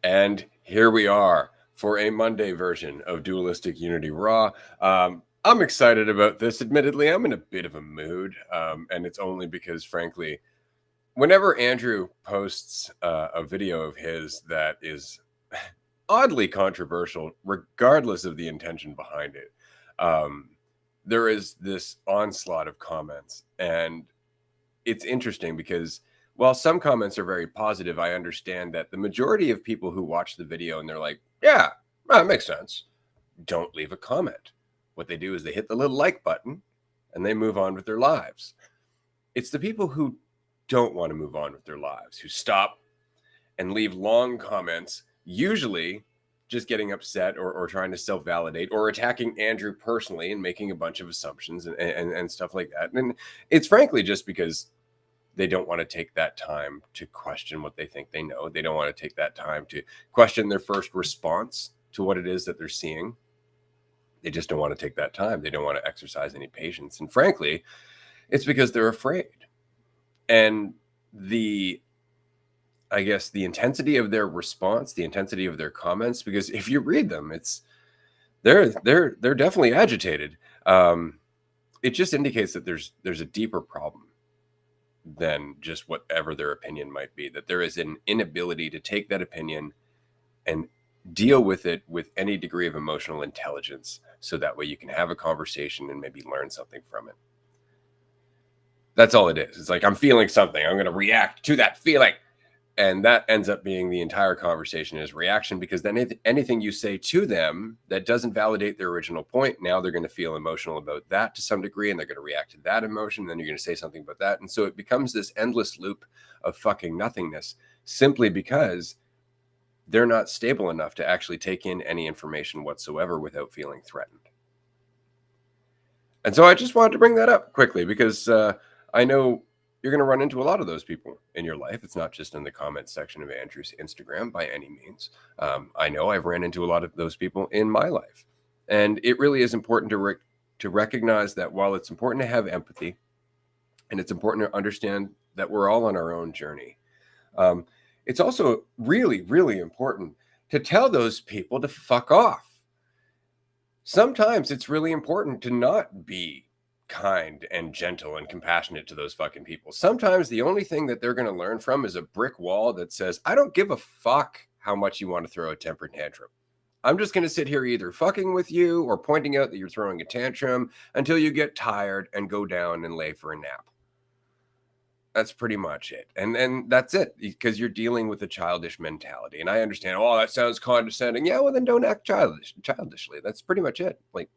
And here we are for a Monday version of Dualistic Unity Raw. I'm excited about this. Admittedly, I'm in a bit of a mood, and it's only because, frankly, whenever Andrew posts a video of his that is oddly controversial, regardless of the intention behind it, there is this onslaught of comments. And it's interesting because while some comments are very positive, I understand that the majority of people who watch the video and they're like, yeah, that makes sense, don't leave a comment. What they do is they hit the little like button and they move on with their lives. It's the people who don't want to move on with their lives, who stop and leave long comments, usually just getting upset or trying to self-validate or attacking Andrew personally and making a bunch of assumptions and stuff like that. And it's frankly just because they don't want to take that time to question what they think they know. They don't want to take that time to question their first response to what it is that they're seeing. They just don't want to take that time. They don't want to exercise any patience. And frankly, it's because they're afraid. And I guess the intensity of their response, the intensity of their comments, because if you read them, they're definitely agitated. It just indicates that there's a deeper problem than just whatever their opinion might be, that there is an inability to take that opinion and deal with it with any degree of emotional intelligence, so that way you can have a conversation and maybe learn something from it. That's all it is. It's like, I'm feeling something, I'm going to react to that feeling. And that ends up being the entire conversation is reaction, because then anything you say to them that doesn't validate their original point, now they're going to feel emotional about that to some degree, and they're going to react to that emotion. Then you're going to say something about that. And so it becomes this endless loop of fucking nothingness, simply because they're not stable enough to actually take in any information whatsoever without feeling threatened. And so I just wanted to bring that up quickly, because I know you're going to run into a lot of those people in your life. It's not just in the comments section of Andrew's Instagram by any means. I know I've ran into a lot of those people in my life. And it really is important to recognize that while it's important to have empathy, and it's important to understand that we're all on our own journey, it's also really, really important to tell those people to fuck off. Sometimes it's really important to not be kind and gentle and compassionate to those fucking people. Sometimes the only thing that they're going to learn from is a brick wall that says, I don't give a fuck how much you want to throw a temper tantrum. I'm just going to sit here either fucking with you or pointing out that you're throwing a tantrum until you get tired and go down and lay for a nap. That's pretty much it. And that's it, because you're dealing with a childish mentality. And I understand, oh, that sounds condescending. Yeah, well, then don't act childishly. That's pretty much it. Like,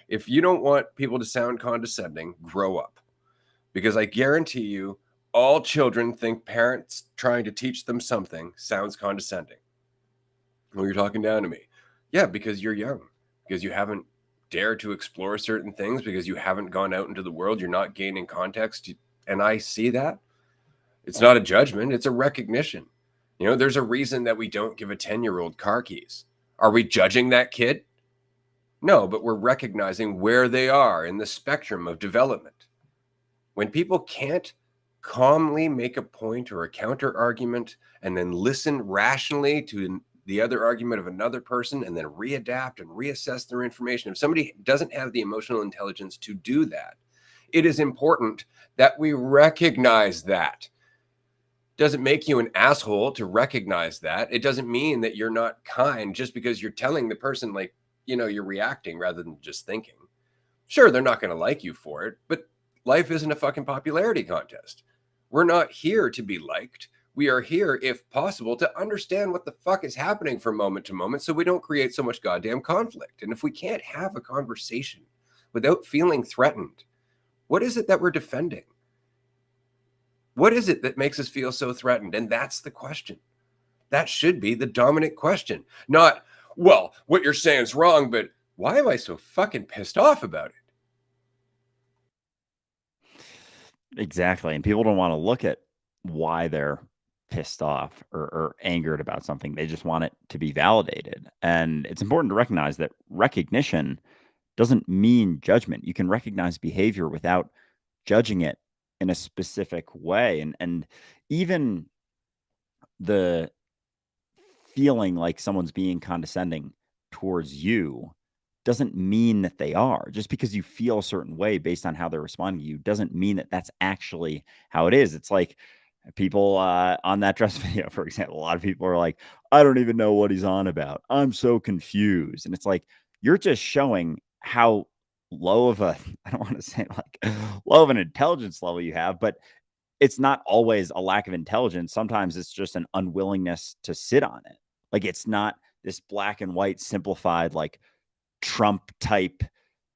if you don't want people to sound condescending, grow up. Because I guarantee you, all children think parents trying to teach them something sounds condescending. Well, you're talking down to me. Yeah, because you're young. Because you haven't dared to explore certain things. Because you haven't gone out into the world. You're not gaining context. And I see that. It's not a judgment. It's a recognition. You know, there's a reason that we don't give a 10-year-old car keys. Are we judging that kid? No, but we're recognizing where they are in the spectrum of development. When people can't calmly make a point or a counter argument and then listen rationally to the other argument of another person and then readapt and reassess their information, if somebody doesn't have the emotional intelligence to do that, it is important that we recognize that. It doesn't make you an asshole to recognize that. It doesn't mean that you're not kind just because you're telling the person, like, you know, you're reacting rather than just thinking. Sure, they're not going to like you for it, but life isn't a fucking popularity contest. We're not here to be liked. We are here, if possible, to understand what the fuck is happening from moment to moment so we don't create so much goddamn conflict. And if we can't have a conversation without feeling threatened, what is it that we're defending? What is it that makes us feel so threatened? And that's the question. That should be the dominant question. Not, well, what you're saying is wrong, but why am I so fucking pissed off about it? Exactly. And people don't want to look at why they're pissed off or angered about something. They just want it to be validated. And it's important to recognize that recognition doesn't mean judgment. You can recognize behavior without judging it in a specific way. And even the feeling like someone's being condescending towards you doesn't mean that they are. Just because you feel a certain way based on how they're responding to you doesn't mean that that's actually how it is. It's like people on that dress video, for example, a lot of people are like, I don't even know what he's on about. I'm so confused. And it's like, you're just showing how low of a, I don't want to say like low of an intelligence level you have, but it's not always a lack of intelligence. Sometimes it's just an unwillingness to sit on it. Like it's not this black and white simplified, like Trump type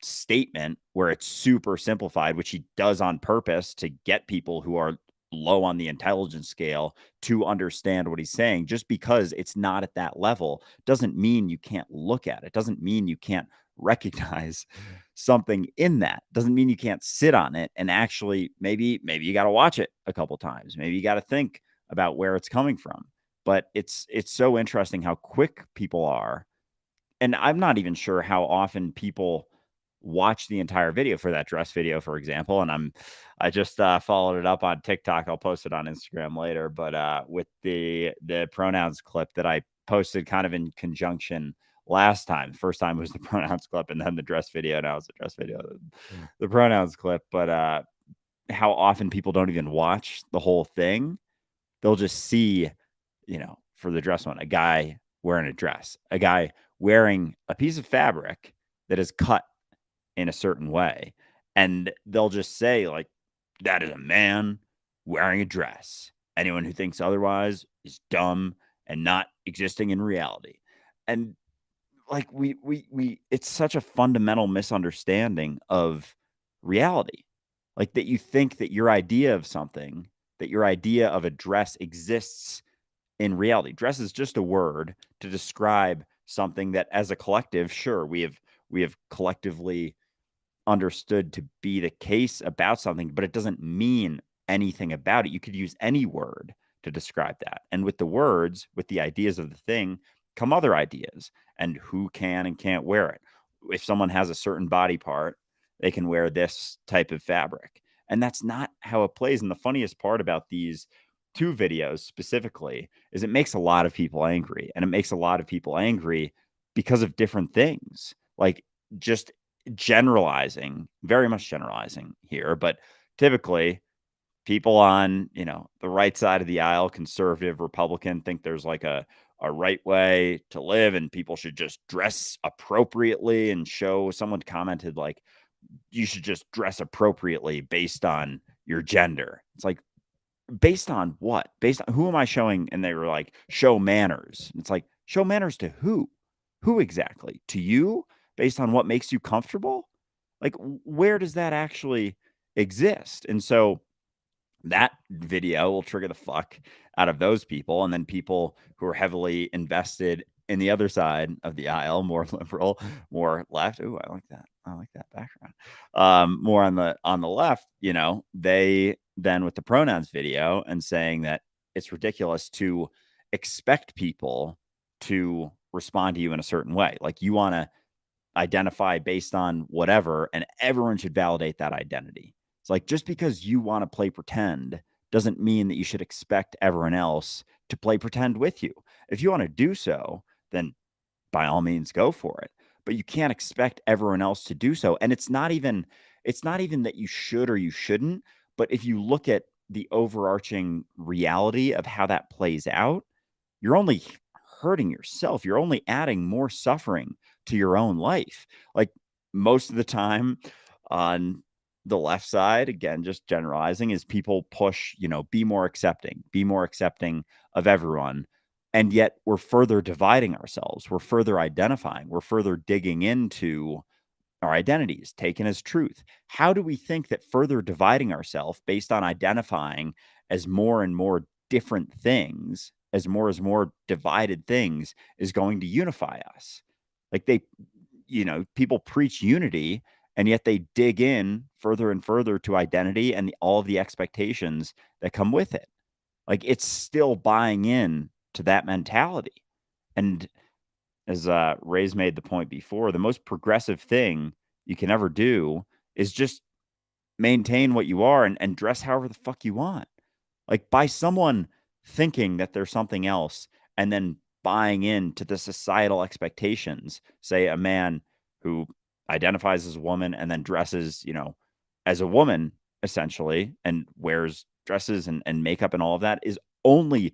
statement where it's super simplified, which he does on purpose to get people who are low on the intelligence scale to understand what he's saying. Just because it's not at that level doesn't mean you can't look at it, doesn't mean you can't recognize something in that, doesn't mean you can't sit on it and actually maybe you got to watch it a couple times, maybe you got to think about where it's coming from. But it's so interesting how quick people are, and I'm not even sure how often people watch the entire video for that dress video, for example. And I just followed it up on TikTok. I'll post it on Instagram later, but with the pronouns clip that I posted kind of in conjunction last time. The first time was the pronouns clip, and then the dress video. Now it's the dress video, the pronouns clip. But how often people don't even watch the whole thing. They'll just see, for the dress one, a guy wearing a dress, a guy wearing a piece of fabric that is cut in a certain way. And they'll just say, like, that is a man wearing a dress. Anyone who thinks otherwise is dumb and not existing in reality. And like it's such a fundamental misunderstanding of reality. Like that you think that your idea of something, that your idea of a dress exists in reality. Dress is just a word to describe something that as a collective, sure, we have collectively understood to be the case about something, but it doesn't mean anything about it. You could use any word to describe that. And with the words, with the ideas of the thing, come other ideas and who can and can't wear it. If someone has a certain body part, they can wear this type of fabric. And that's not how it plays. And the funniest part about these two videos specifically is it makes a lot of people angry. And it makes a lot of people angry because of different things. Like just generalizing, very much generalizing here, but typically people on, the right side of the aisle, conservative, Republican, think there's like a right way to live and people should just dress appropriately and show. Someone commented like, you should just dress appropriately based on your gender. It's like, based on what? Based on who am I showing? And they were like, show manners. It's like, show manners to who? Who exactly? To you? Based on what makes you comfortable? Like, where does that actually exist? And so that video will trigger the fuck out of those people. And then people who are heavily invested in the other side of the aisle, more liberal, more left. Ooh, I like that. I like that background. More on the left, they then with the pronouns video and saying that it's ridiculous to expect people to respond to you in a certain way. Like you want to identify based on whatever, and everyone should validate that identity. It's like just because you want to play pretend doesn't mean that you should expect everyone else to play pretend with you. If you want to do so, then by all means go for it. But you can't expect everyone else to do so. And it's not even that you should or you shouldn't, but if you look at the overarching reality of how that plays out, you're only hurting yourself. You're only adding more suffering to your own life. Like most of the time on the left side, again, just generalizing, is people push, be more accepting of everyone. And yet we're further dividing ourselves. We're further identifying. We're further digging into our identities taken as truth. How do we think that further dividing ourselves based on identifying as more and more different things, as more divided things, is going to unify us? Like people preach unity, and yet they dig in further and further to identity and all of the expectations that come with it. Like it's still buying in to that mentality. And as Ray's made the point before, the most progressive thing you can ever do is just maintain what you are and dress however the fuck you want. Like by someone thinking that there's something else and then buying into the societal expectations. Say a man who identifies as a woman and then dresses, as a woman essentially, and wears dresses and makeup and all of that, is only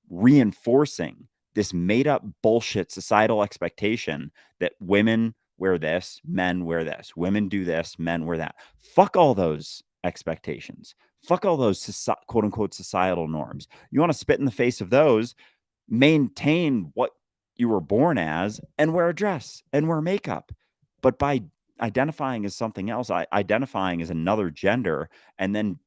reinforcing this made up bullshit societal expectation that women wear this, men wear this, women do this, men wear that. Fuck all those expectations. Fuck all those quote unquote societal norms. You want to spit in the face of those, maintain what you were born as, and wear a dress and wear makeup. But by identifying as something else, identifying as another gender, and then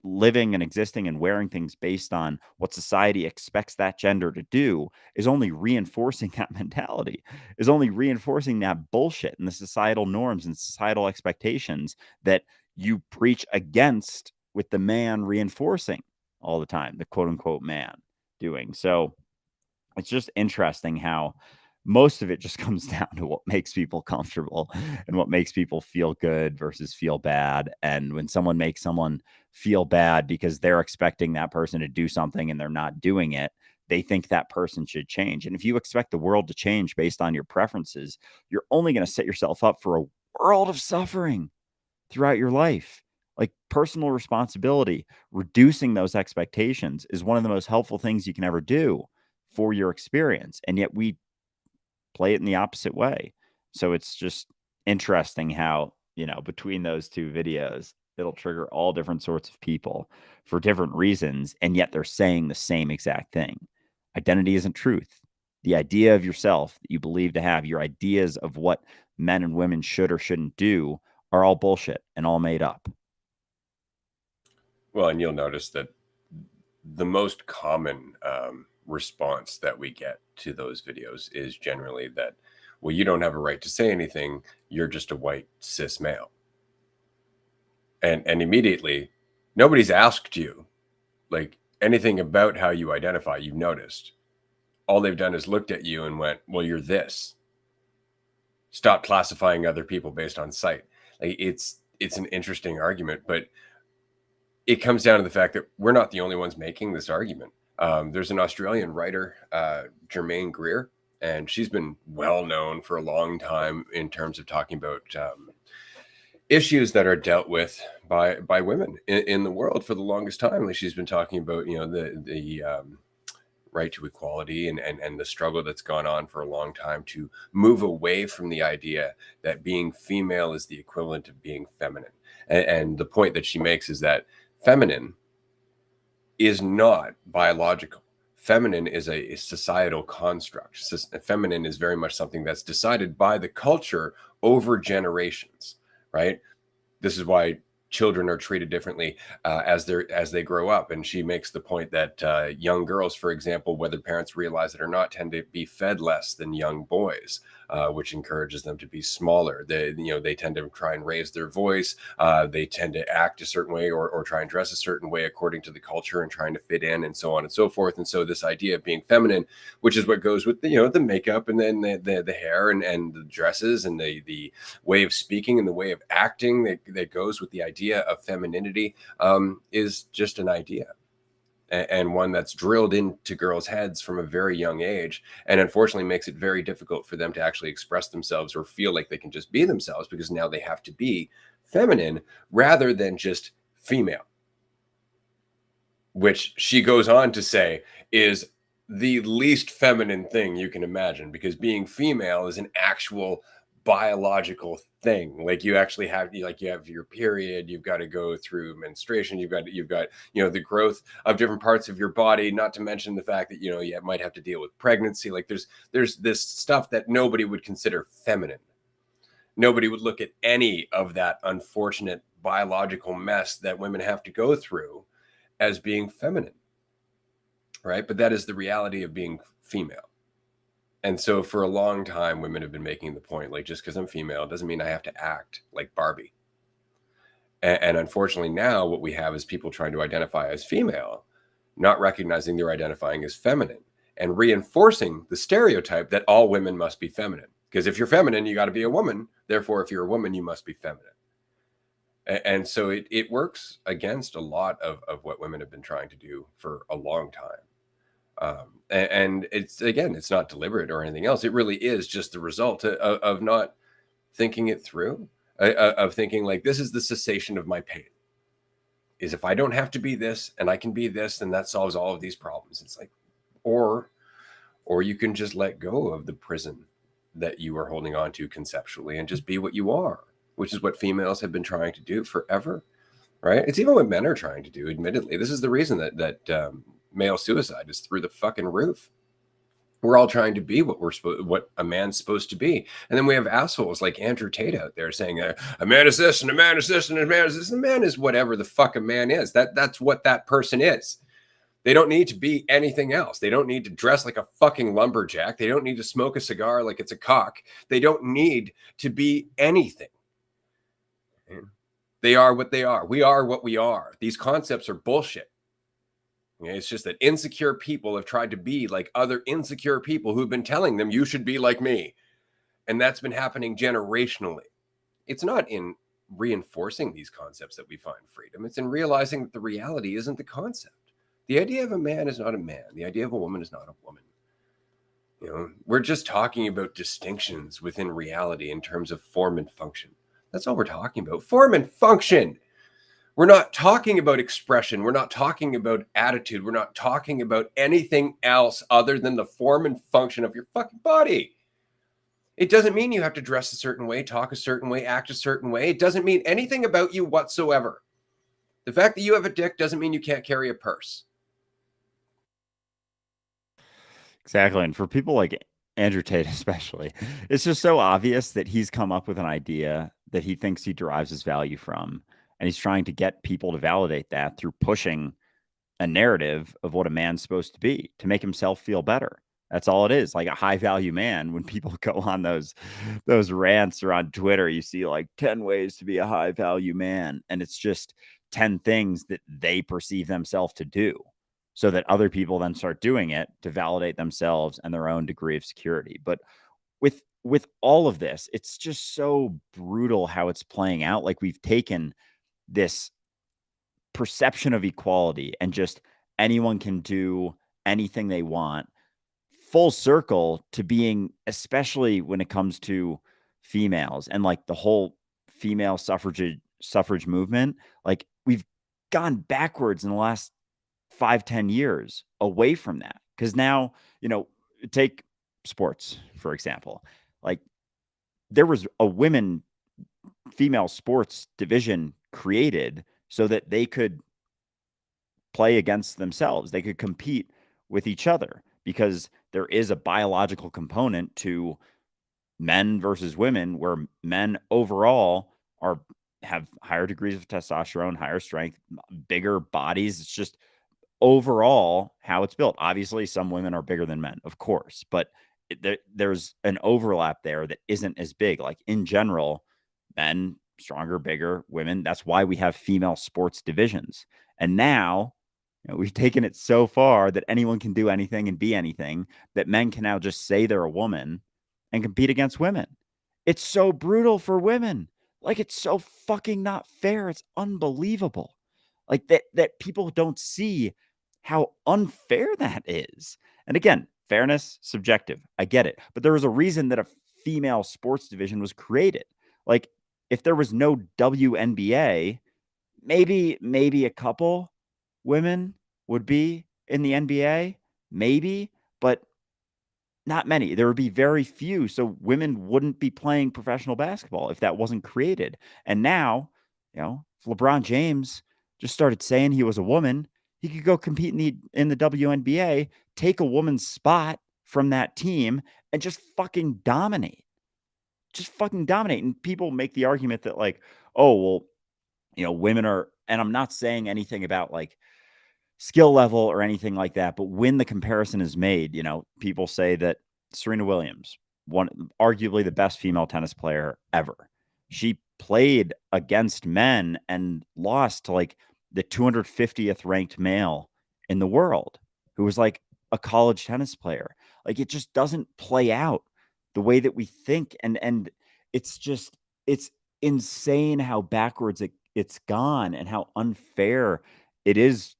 living and existing and wearing things based on what society expects that gender to do, is only reinforcing that mentality, is only reinforcing that bullshit and the societal norms and societal expectations that you preach against, with the man reinforcing all the time, the quote unquote man doing. So it's just interesting how most of it just comes down to what makes people comfortable and what makes people feel good versus feel bad. And when someone makes someone feel bad because they're expecting that person to do something and they're not doing it, they think that person should change. And if you expect the world to change based on your preferences, you're only going to set yourself up for a world of suffering throughout your life. Like, personal responsibility, reducing those expectations, is one of the most helpful things you can ever do for your experience. And yet we play it in the opposite way. So it's just interesting how, between those two videos, it'll trigger all different sorts of people for different reasons. And yet they're saying the same exact thing. Identity isn't truth. The idea of yourself that you believe to have, your ideas of what men and women should or shouldn't do, are all bullshit and all made up. Well, and you'll notice that the most common response that we get to those videos is generally that, well, you don't have a right to say anything. You're just a white cis male. And immediately, nobody's asked you like anything about how you identify. You've noticed. All they've done is looked at you and went, well, you're this. Stop classifying other people based on sight. Like, it's an interesting argument, but it comes down to the fact that we're not the only ones making this argument. There's an Australian writer, Germaine Greer, and she's been well known for a long time in terms of talking about issues that are dealt with by women in the world for the longest time. Like, she's been talking about, the right to equality and the struggle that's gone on for a long time to move away from the idea that being female is the equivalent of being feminine. And the point that she makes is that feminine is not biological. Feminine is a societal construct. Feminine is very much something that's decided by the culture over generations, right? This is why children are treated differently as they grow up. And she makes the point that young girls, for example, whether parents realize it or not, tend to be fed less than young boys, which encourages them to be smaller. They tend to try and raise their voice. They tend to act a certain way or try and dress a certain way according to the culture and trying to fit in, and so on and so forth. And so this idea of being feminine, which is what goes with the makeup and then the hair and the dresses and the way of speaking and the way of acting that goes with the idea of femininity, is just an idea, and one that's drilled into girls' heads from a very young age, and unfortunately makes it very difficult for them to actually express themselves or feel like they can just be themselves, because now they have to be feminine rather than just female, which she goes on to say is the least feminine thing you can imagine, because being female is an actual biological thing. Like, you actually have, you have your period, you've got to go through menstruation, you've got the growth of different parts of your body, not to mention the fact that you might have to deal with pregnancy. Like, there's this stuff that nobody would consider feminine. Nobody would look at any of that unfortunate biological mess that women have to go through as being feminine, right? But that is the reality of being female. And so for a long time, women have been making the point, like, just because I'm female doesn't mean I have to act like Barbie. And unfortunately, now what we have is people trying to identify as female, not recognizing they're identifying as feminine, and reinforcing the stereotype that all women must be feminine. Because if you're feminine, you got to be a woman. Therefore, if you're a woman, you must be feminine. And so it works against a lot of what women have been trying to do for a long time. And it's, again, it's not deliberate or anything else. It really is just the result of not thinking it through, of thinking like, this is the cessation of my pain. Is if I don't have to be this and I can be this, then that solves all of these problems. It's like, or you can just let go of the prison that you are holding on to conceptually and just be what you are, which is what females have been trying to do forever, right? It's even what men are trying to do. Admittedly, this is the reason that male suicide is through the fucking roof. We're all trying to be what a man's supposed to be, and then we have assholes like Andrew Tate out there saying a man is this and a man is this and a man is this, and a man is whatever the fuck a man is. That's what that person is. They don't need to be anything else. They don't need to dress like a fucking lumberjack. They don't need to smoke a cigar like it's a cock. They don't need to be anything. They are what they are. We are what we are. These concepts are bullshit. It's just that insecure people have tried to be like other insecure people who've been telling them, you should be like me. And that's been happening generationally. It's not in reinforcing these concepts that we find freedom. It's in realizing that the reality isn't the concept. The idea of a man is not a man. The idea of a woman is not a woman. We're just talking about distinctions within reality in terms of form and function. That's all we're talking about. Form and function. We're not talking about expression. We're not talking about attitude. We're not talking about anything else other than the form and function of your fucking body. It doesn't mean you have to dress a certain way, talk a certain way, act a certain way. It doesn't mean anything about you whatsoever. The fact that you have a dick doesn't mean you can't carry a purse. Exactly. And for people like Andrew Tate, especially, it's just so obvious that he's come up with an idea that he thinks he derives his value from. And he's trying to get people to validate that through pushing a narrative of what a man's supposed to be to make himself feel better. That's all it is. Like a high value man, when people go on those rants or on Twitter, you see like 10 ways to be a high value man. And it's just 10 things that they perceive themselves to do, so that other people then start doing it to validate themselves and their own degree of security. But with all of this, it's just so brutal how it's playing out. Like we've taken this perception of equality and just anyone can do anything they want, full circle to being, especially when it comes to females and like the whole female suffrage movement. Like we've gone backwards in the last 5-10 years away from that, because now, take sports for example. Like there was a female sports division created so that they could play against themselves. They could compete with each other, because there is a biological component to men versus women, where men overall have higher degrees of testosterone, higher strength, bigger bodies. It's just overall how it's built. Obviously, some women are bigger than men, of course, but there's an overlap there that isn't as big. Like in general, men stronger, bigger, women. That's why we have female sports divisions. And now, we've taken it so far that anyone can do anything and be anything, that men can now just say they're a woman and compete against women. It's so brutal for women. Like it's so fucking not fair. It's unbelievable. Like that people don't see how unfair that is. And again, fairness, subjective. I get it. But there was a reason that a female sports division was created. Like if there was no WNBA, maybe a couple women would be in the NBA, maybe, but not many. There would be very few. So women wouldn't be playing professional basketball if that wasn't created. And now, if LeBron James just started saying he was a woman, he could go compete in the WNBA, take a woman's spot from that team, and just fucking dominate. Just fucking dominate. And people make the argument that like, oh, well, women are, and I'm not saying anything about like skill level or anything like that, but when the comparison is made, people say that Serena Williams, arguably the best female tennis player ever, she played against men and lost to like the 250th ranked male in the world, who was like a college tennis player. Like it just doesn't play out the way that we think. And it's insane how backwards it's gone and how unfair it is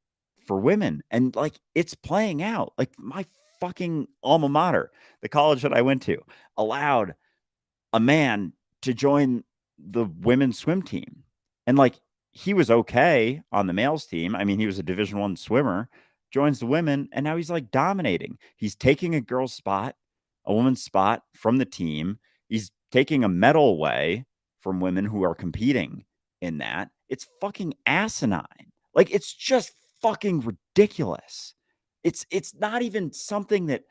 for women. And like it's playing out. Like my fucking alma mater, the college that I went to, allowed a man to join the women's swim team. And like, he was okay on the males team. I mean, he was a Division 1 swimmer, joins the women, and now he's like dominating. He's taking a girl's spot, a woman's spot from the team. He's taking a medal away from women who are competing in that. It's fucking asinine. Like, it's just fucking ridiculous. It's not even something that,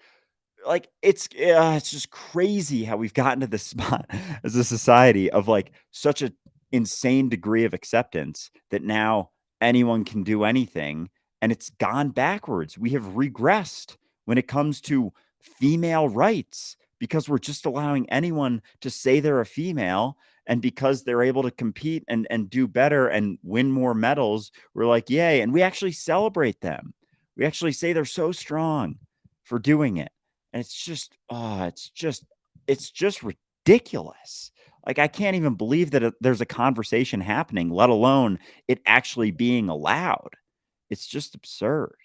like, it's just crazy how we've gotten to this spot as a society of like such a insane degree of acceptance that now anyone can do anything, and it's gone backwards. We have regressed when it comes to female rights because we're just allowing anyone to say they're a female, and because they're able to compete and do better and win more medals, we're like, yay, and we actually celebrate them. We actually say they're so strong for doing it. And it's just ridiculous. Like, I can't even believe that there's a conversation happening, let alone it actually being allowed. It's just absurd.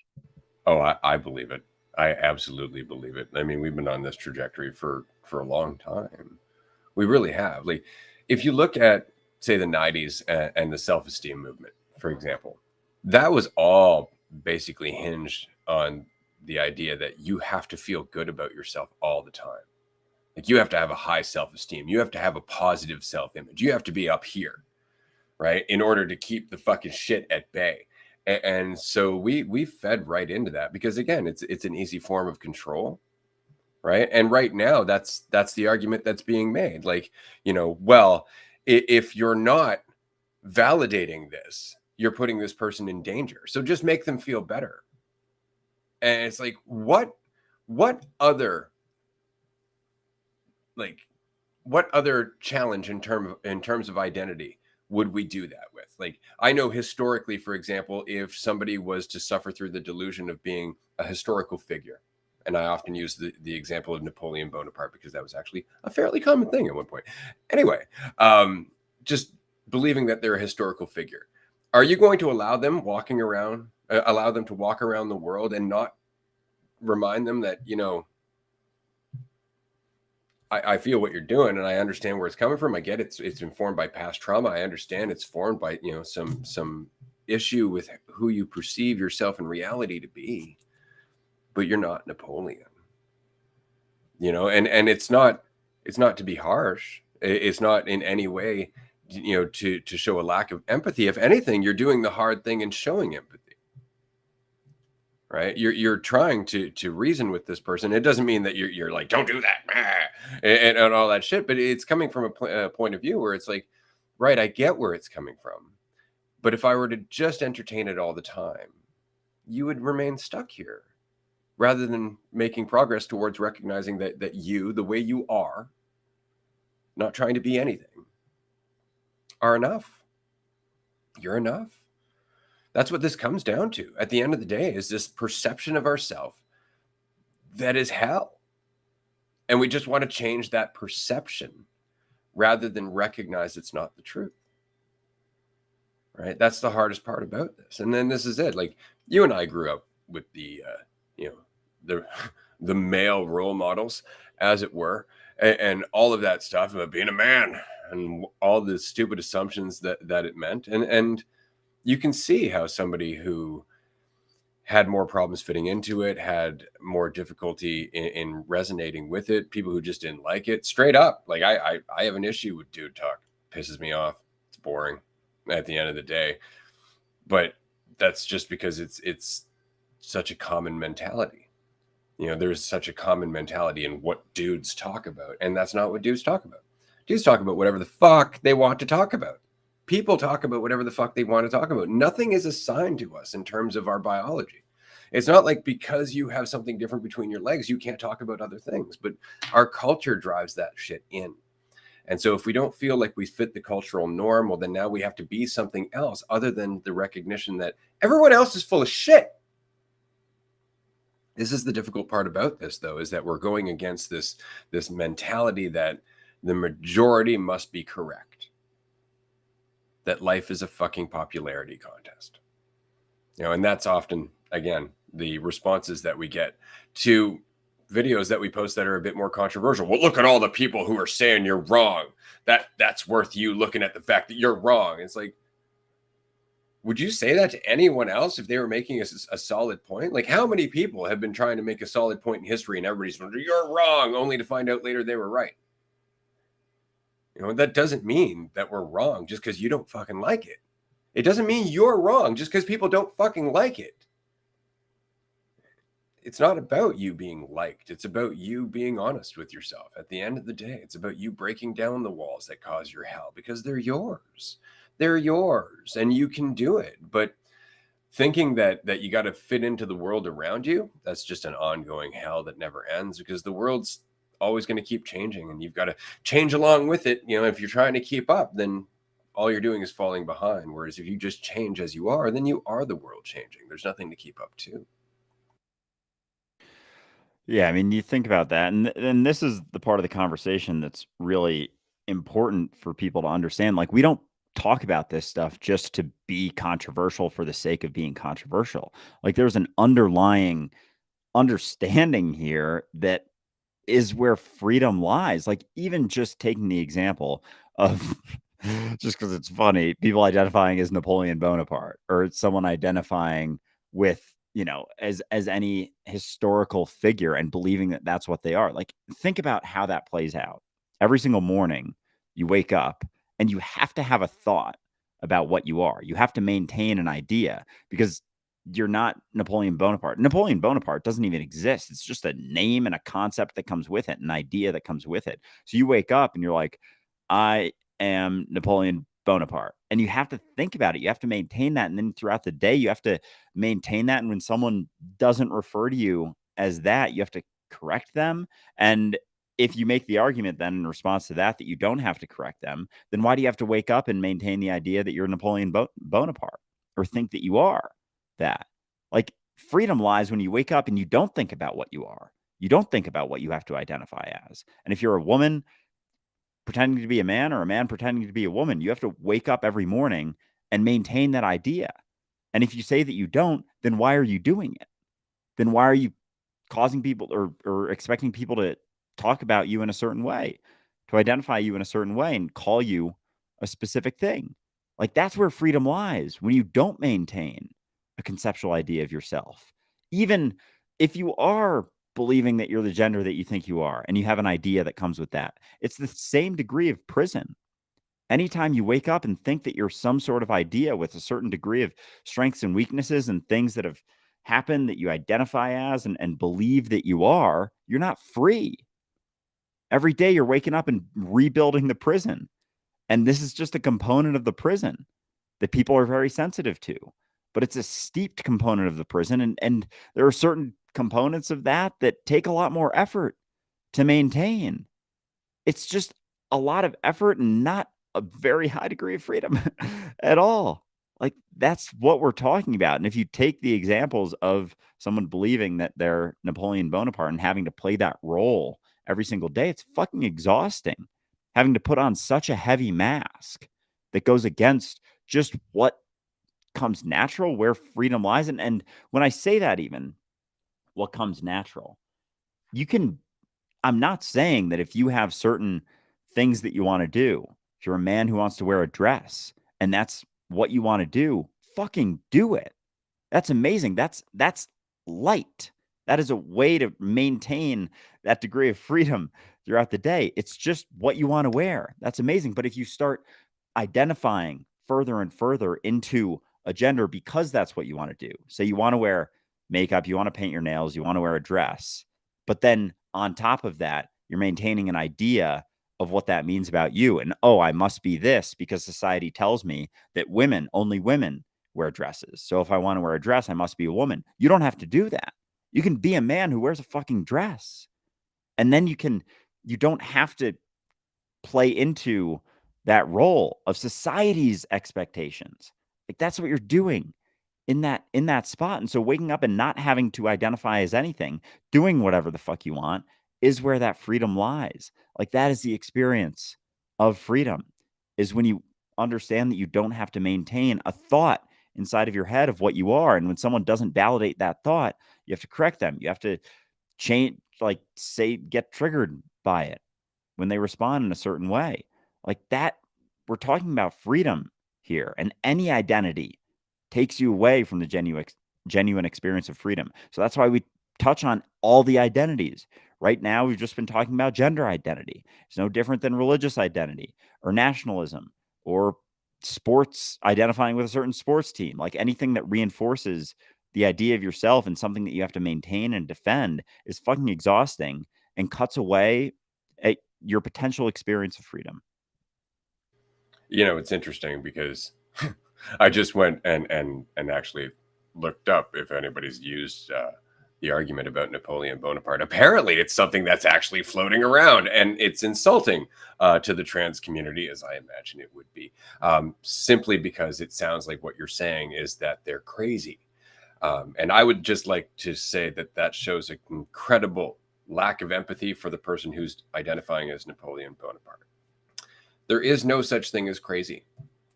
Oh, I believe it. I absolutely believe it. I mean, we've been on this trajectory for a long time. We really have. Like, if you look at, say, the 90s and the self-esteem movement, for example, that was all basically hinged on the idea that you have to feel good about yourself all the time. Like, you have to have a high self-esteem. You have to have a positive self-image. You have to be up here, right, in order to keep the fucking shit at bay. And so we fed right into that because, again, it's an easy form of control, right? And right now, that's the argument that's being made. Like, well, if you're not validating this, you're putting this person in danger. So just make them feel better. And it's like, what other challenge in terms of identity would we do that with? Like, I know historically, for example, if somebody was to suffer through the delusion of being a historical figure, and I often use the example of Napoleon Bonaparte because that was actually a fairly common thing at one point. Anyway, just believing that they're a historical figure. Are you going to allow them to walk around the world and not remind them that, I feel what you're doing and I understand where it's coming from. I get it's informed by past trauma. I understand it's formed by, some issue with who you perceive yourself in reality to be, but you're not Napoleon, and it's not to be harsh. It's not in any way, to show a lack of empathy. If anything, you're doing the hard thing and showing empathy. Right, you're trying to reason with this person. It doesn't mean that you're like, don't do that, and all that shit. But it's coming from a point of view where it's like, right, I get where it's coming from, but if I were to just entertain it all the time, you would remain stuck here, rather than making progress towards recognizing that you, the way you are, not trying to be anything, are enough. You're enough. That's what this comes down to. At the end of the day, is this perception of ourself that is hell. And we just want to change that perception rather than recognize it's not the truth. Right? That's the hardest part about this. And then this is it. Like, you and I grew up with the the male role models, as it were, and all of that stuff about being a man and all the stupid assumptions that it meant. And you can see how somebody who had more problems fitting into it, had more difficulty in resonating with it, people who just didn't like it, straight up. Like, I have an issue with dude talk. Pisses me off. It's boring at the end of the day. But that's just because it's such a common mentality. There's such a common mentality in what dudes talk about. And that's not what dudes talk about. Dudes talk about whatever the fuck they want to talk about. People talk about whatever the fuck they want to talk about. Nothing is assigned to us in terms of our biology. It's not like because you have something different between your legs, you can't talk about other things. But our culture drives that shit in. And so if we don't feel like we fit the cultural norm, well, then now we have to be something else other than the recognition that everyone else is full of shit. This is the difficult part about this, though, is that we're going against this mentality that the majority must be correct. That life is a fucking popularity contest. And that's often, again, the responses that we get to videos that we post that are a bit more controversial. Well, look at all the people who are saying you're wrong. That's worth you looking at the fact that you're wrong. It's like, would you say that to anyone else if they were making a solid point? Like, how many people have been trying to make a solid point in history and everybody's wondering, you're wrong, only to find out later they were right? That doesn't mean that we're wrong just because you don't fucking like it. It doesn't mean you're wrong just because people don't fucking like it. It's not about you being liked. It's about you being honest with yourself. At the end of the day, it's about you breaking down the walls that cause your hell because they're yours. They're yours and you can do it. But thinking that you got to fit into the world around you, that's just an ongoing hell that never ends because the world's always going to keep changing and you've got to change along with it. If you're trying to keep up, then all you're doing is falling behind. Whereas if you just change as you are, then you are the world changing. There's nothing to keep up to. Yeah, I mean, you think about that, and this is the part of the conversation that's really important for people to understand. Like, we don't talk about this stuff just to be controversial for the sake of being controversial. Like, there's an underlying understanding here that is where freedom lies. Like, even just taking the example of just because it's funny, people identifying as Napoleon Bonaparte or someone identifying with, as any historical figure and believing that that's what they are. Like, think about how that plays out. Every single morning, you wake up and you have to have a thought about what you are. You have to maintain an idea because you're not Napoleon Bonaparte. Napoleon Bonaparte doesn't even exist. It's just a name and a concept that comes with it, an idea that comes with it. So you wake up and you're like, I am Napoleon Bonaparte. And you have to think about it. You have to maintain that. And then throughout the day, you have to maintain that. And when someone doesn't refer to you as that, you have to correct them. And if you make the argument then in response to that you don't have to correct them, then why do you have to wake up and maintain the idea that you're Napoleon Bonaparte or think that you are that? Like, freedom lies when you wake up and you don't think about what you are. You don't think about what you have to identify as. And if you're a woman pretending to be a man or a man pretending to be a woman, you have to wake up every morning and maintain that idea. And if you say that you don't, then why are you doing it? Then why are you causing people or expecting people to talk about you in a certain way, to identify you in a certain way and call you a specific thing? Like, that's where freedom lies, when you don't maintain a conceptual idea of yourself. Even if you are believing that you're the gender that you think you are and you have an idea that comes with that, it's the same degree of prison. Anytime you wake up and think that you're some sort of idea with a certain degree of strengths and weaknesses and things that have happened that you identify as and believe that you are, you're not free. Every day you're waking up and rebuilding the prison. And this is just a component of the prison that people are very sensitive to. But it's a steeped component of the prison. And there are certain components of that take a lot more effort to maintain. It's just a lot of effort and not a very high degree of freedom at all. Like, that's what we're talking about. And if you take the examples of someone believing that they're Napoleon Bonaparte and having to play that role every single day, it's fucking exhausting. Having to put on such a heavy mask that goes against just what comes natural, where freedom lies. And when I say that, even what comes natural, you can, I'm not saying that if you have certain things that you want to do, if you're a man who wants to wear a dress and that's what you want to do, fucking do it. That's amazing. That's light. That is a way to maintain that degree of freedom throughout the day. It's just what you want to wear. That's amazing. But if you start identifying further and further into a gender because that's what you want to do. Say you want to wear makeup, you want to paint your nails, you want to wear a dress. But then on top of that, you're maintaining an idea of what that means about you. And, oh, I must be this because society tells me that only women wear dresses. So if I want to wear a dress, I must be a woman. You don't have to do that. You can be a man who wears a fucking dress. And then you don't have to play into that role of society's expectations. Like, that's what you're doing in that spot. And so waking up and not having to identify as anything, doing whatever the fuck you want, is where that freedom lies. Like, that is the experience of freedom, is when you understand that you don't have to maintain a thought inside of your head of what you are. And when someone doesn't validate that thought, you have to correct them. You have to change, like say get triggered by it when they respond in a certain way. Like that, we're talking about freedom here, and any identity takes you away from the genuine experience of freedom. So that's why we touch on all the identities. Right now, we've just been talking about gender identity. It's no different than religious identity or nationalism or sports, identifying with a certain sports team. Like anything that reinforces the idea of yourself and something that you have to maintain and defend is fucking exhausting and cuts away at your potential experience of freedom. You know, it's interesting because I just went and actually looked up if anybody's used the argument about Napoleon Bonaparte. Apparently, it's something that's actually floating around, and it's insulting to the trans community, as I imagine it would be, simply because it sounds like what you're saying is that they're crazy. And I would just like to say that that shows an incredible lack of empathy for the person who's identifying as Napoleon Bonaparte. There is no such thing as crazy,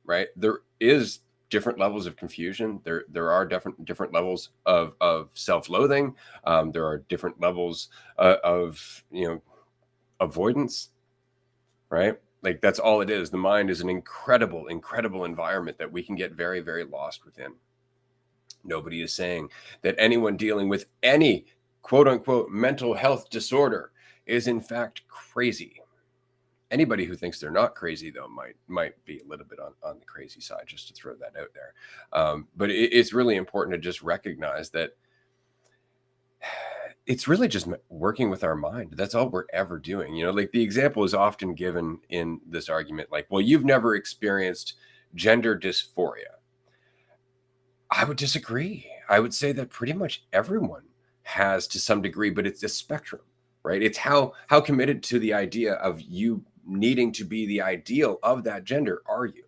right? There is different levels of confusion. There are different levels of self-loathing. There are different levels of avoidance, right? Like that's all it is. The mind is an incredible environment that we can get very, very lost within. Nobody is saying that anyone dealing with any quote unquote mental health disorder is in fact crazy. Anybody who thinks they're not crazy, though, might be a little bit on the crazy side, just to throw that out there. But it's really important to just recognize that it's really just working with our mind. That's all we're ever doing. You know, like the example is often given in this argument, like, well, you've never experienced gender dysphoria. I would disagree. I would say that pretty much everyone has to some degree, but it's a spectrum, right? It's how committed to the idea of you needing to be the ideal of that gender are you,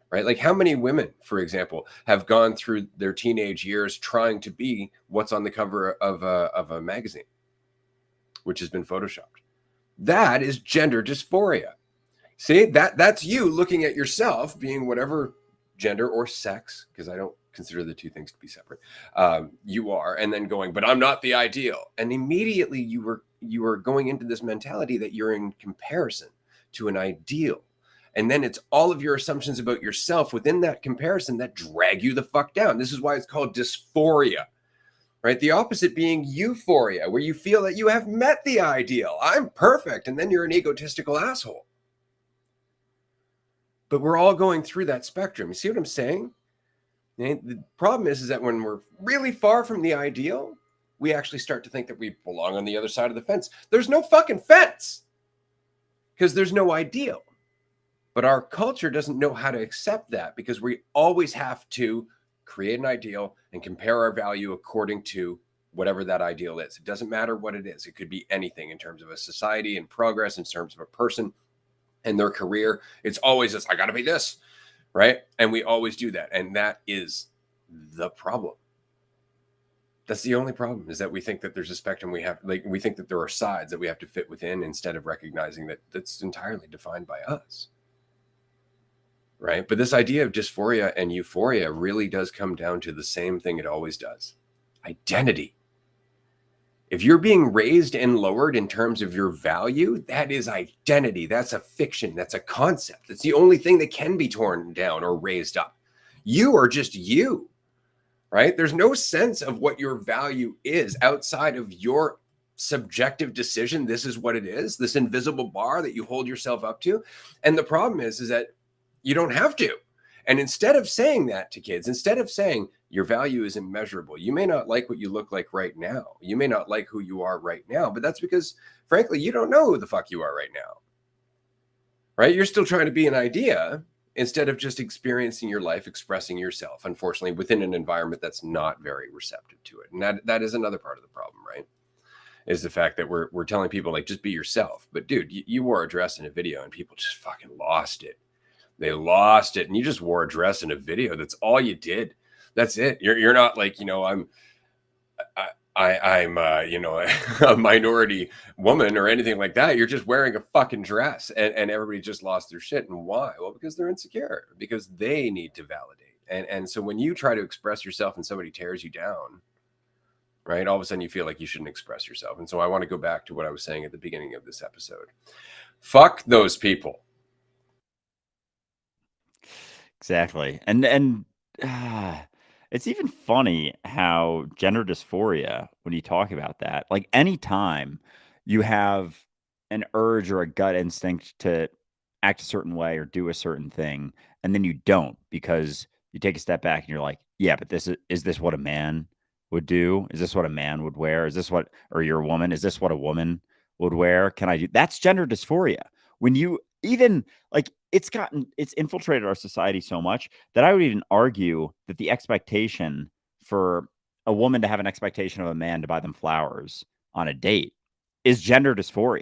right? Like how many women, for example, have gone through their teenage years trying to be what's on the cover of a magazine, which has been photoshopped. That is gender dysphoria. See, that's you looking at yourself being whatever gender or sex, because I don't consider the two things to be separate. You are, and then going, but I'm not the ideal. And immediately you were going into this mentality that you're in comparison to an ideal. And then it's all of your assumptions about yourself within that comparison that drag you the fuck down. This is why it's called dysphoria, right? The opposite being euphoria, where you feel that you have met the ideal. I'm perfect. And then you're an egotistical asshole. But we're all going through that spectrum. You see what I'm saying? And the problem is that when we're really far from the ideal, we actually start to think that we belong on the other side of the fence. There's no fucking fence because there's no ideal. But our culture doesn't know how to accept that because we always have to create an ideal and compare our value according to whatever that ideal is. It doesn't matter what it is. It could be anything in terms of a society and progress, in terms of a person and their career. It's always this, I got to be this, right? And we always do that. And that is the problem. That's the only problem, is that we think that there's a spectrum we think that there are sides that we have to fit within instead of recognizing that that's entirely defined by us. Right? But this idea of dysphoria and euphoria really does come down to the same thing it always does. Identity. If you're being raised and lowered in terms of your value, that is identity. That's a fiction. That's a concept. It's the only thing that can be torn down or raised up. You are just you, right? There's no sense of what your value is outside of your subjective decision. This is what it is, this invisible bar that you hold yourself up to. And the problem is that you don't have to. And instead of saying that to kids, instead of saying your value is immeasurable, you may not like what you look like right now. You may not like who you are right now, but that's because, frankly, you don't know who the fuck you are right now. Right? You're still trying to be an idea instead of just experiencing your life, expressing yourself, unfortunately, within an environment that's not very receptive to it. And that is another part of the problem, right? Is the fact that we're telling people, like, just be yourself. But dude, you wore a dress in a video and people just fucking lost it. They lost it. And you just wore a dress in a video. That's all you did. That's it. You're not like, I'm a minority woman or anything like that. You're just wearing a fucking dress, and everybody just lost their shit. And why? Well, because they're insecure, because they need to validate. And so when you try to express yourself and somebody tears you down, right? All of a sudden you feel like you shouldn't express yourself. And so I want to go back to what I was saying at the beginning of this episode. Fuck those people. Exactly. And it's even funny how gender dysphoria, when you talk about that, like anytime you have an urge or a gut instinct to act a certain way or do a certain thing, and then you don't because you take a step back and you're like, yeah, but is this what a man would do? Is this what a man would wear? Is this what, or you're a woman? Is this what a woman would wear? Can I do that's gender dysphoria. When you even like it's infiltrated our society so much that I would even argue that the expectation for a woman to have an expectation of a man to buy them flowers on a date is gender dysphoria.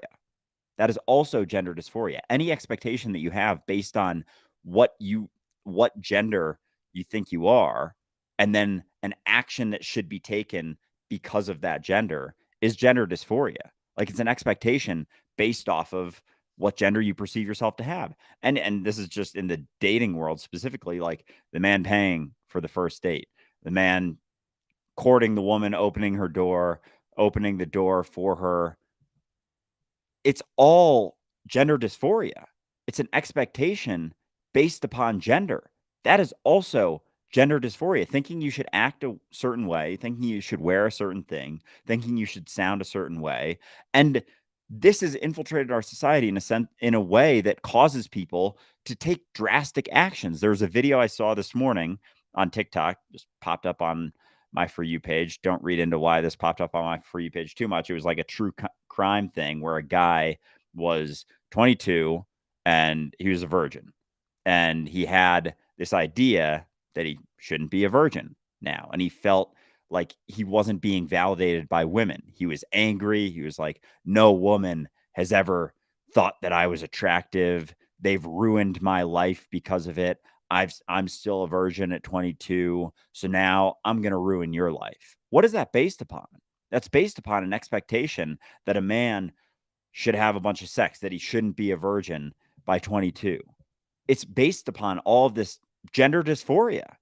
That is also gender dysphoria. Any expectation that you have based on what you what gender you think you are, and then an action that should be taken because of that gender is gender dysphoria. Like it's an expectation based off of what gender you perceive yourself to have. And this is just in the dating world specifically, like the man paying for the first date, the man courting the woman, opening the door for her. It's all gender dysphoria. It's an expectation based upon gender. That is also gender dysphoria. Thinking you should act a certain way, thinking you should wear a certain thing, thinking you should sound a certain way. And this has infiltrated our society in a way that causes people to take drastic actions. There's a video I saw this morning on TikTok, just popped up on my For You page. Don't read into why this popped up on my For You page too much. It was like a true crime thing where a guy was 22 and he was a virgin. And he had this idea that he shouldn't be a virgin now. And he felt like he wasn't being validated by women. He was angry. He was like, no woman has ever thought that I was attractive. They've ruined my life because of it. I'm still a virgin at 22. So now I'm going to ruin your life. What is that based upon? That's based upon an expectation that a man should have a bunch of sex, that he shouldn't be a virgin by 22. It's based upon all of this gender dysphoria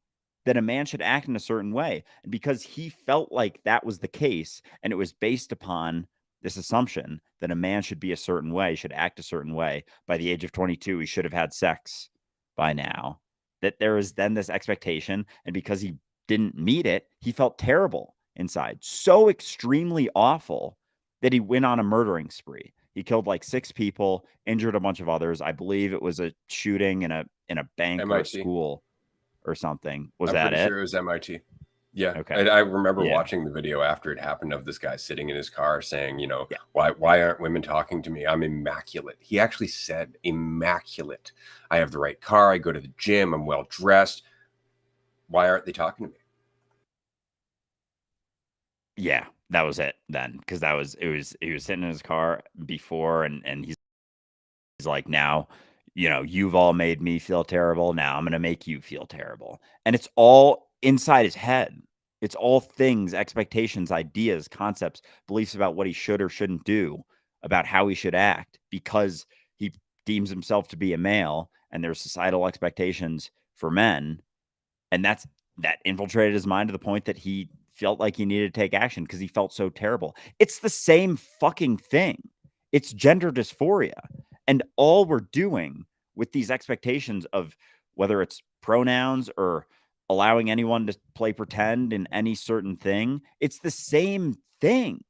that a man should act in a certain way. And because he felt like that was the case, and it was based upon this assumption that a man should be a certain way, should act a certain way, by the age of 22, he should have had sex by now, that there was then this expectation. And because he didn't meet it, he felt terrible inside, so extremely awful that he went on a murdering spree. He killed like 6 people, injured a bunch of others. I believe it was a shooting in a bank or a MIT. school or something. Was I'm that pretty it? sure it was MIT. Yeah, Okay. I remember Yeah. watching the video after it happened of this guy sitting in his car saying, Yeah. why aren't women talking to me? I'm immaculate. He actually said immaculate. I have the right car. I go to the gym. I'm well dressed. Why aren't they talking to me? Yeah, that was it then, because he was sitting in his car before, and he's like, now, you've all made me feel terrible. Now I'm gonna make you feel terrible. And it's all inside his head. It's all things, expectations, ideas, concepts, beliefs about what he should or shouldn't do, about how he should act, because he deems himself to be a male and there's societal expectations for men. And that infiltrated his mind to the point that he felt like he needed to take action because he felt so terrible. It's the same fucking thing. It's gender dysphoria. And all we're doing with these expectations of whether it's pronouns or allowing anyone to play pretend in any certain thing, it's the same thing.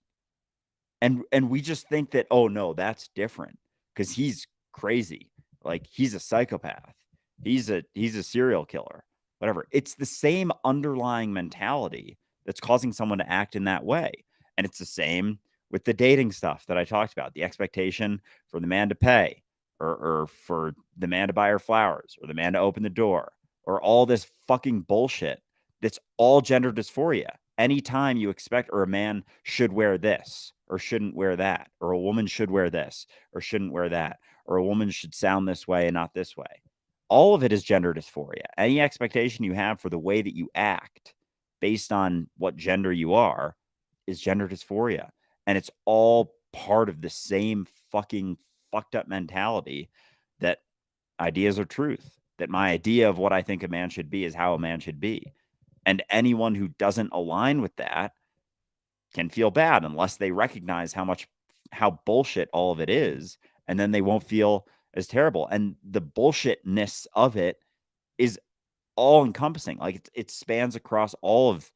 And we just think that, oh no, that's different because he's crazy. Like he's a psychopath. He's a serial killer. Whatever. It's the same underlying mentality that's causing someone to act in that way. And it's the same with the dating stuff that I talked about. The expectation for the man to pay, or for the man to buy her flowers, or the man to open the door, or all this fucking bullshit. That's all gender dysphoria. Anytime you expect, or a man should wear this or shouldn't wear that, or a woman should wear this or shouldn't wear that, or a woman should sound this way and not this way. All of it is gender dysphoria. Any expectation you have for the way that you act based on what gender you are is gender dysphoria. And it's all part of the same fucking fucked up mentality that ideas are truth, that my idea of what I think a man should be is how a man should be. And anyone who doesn't align with that can feel bad unless they recognize how bullshit all of it is, and then they won't feel as terrible. And the bullshitness of it is all encompassing. Like it spans across all of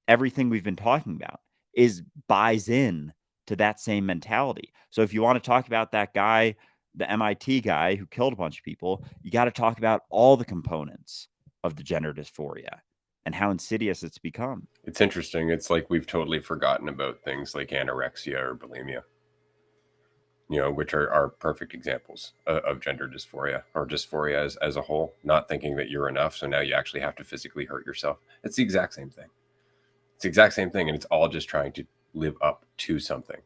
everything we've been talking about, is buys in to that same mentality. So if you want to talk about that guy, the MIT guy who killed a bunch of people, you got to talk about all the components of the gender dysphoria and how insidious it's become. It's interesting. It's like we've totally forgotten about things like anorexia or bulimia, which are perfect examples of gender dysphoria or dysphoria as a whole, not thinking that you're enough. So now you actually have to physically hurt yourself. It's the exact same thing. It's the exact same thing. And it's all just trying to live up to something.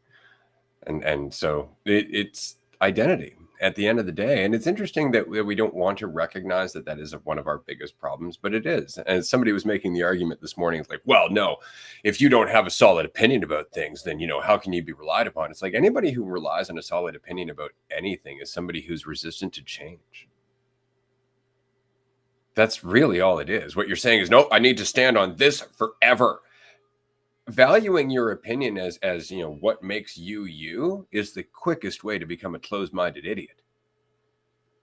And so it's identity at the end of the day. And it's interesting that we don't want to recognize that that is one of our biggest problems, but it is. And somebody was making the argument this morning, like, well, no, if you don't have a solid opinion about things, then, how can you be relied upon? It's like anybody who relies on a solid opinion about anything is somebody who's resistant to change. That's really all it is. What you're saying is, no, I need to stand on this forever. Valuing your opinion as what makes you is the quickest way to become a closed-minded idiot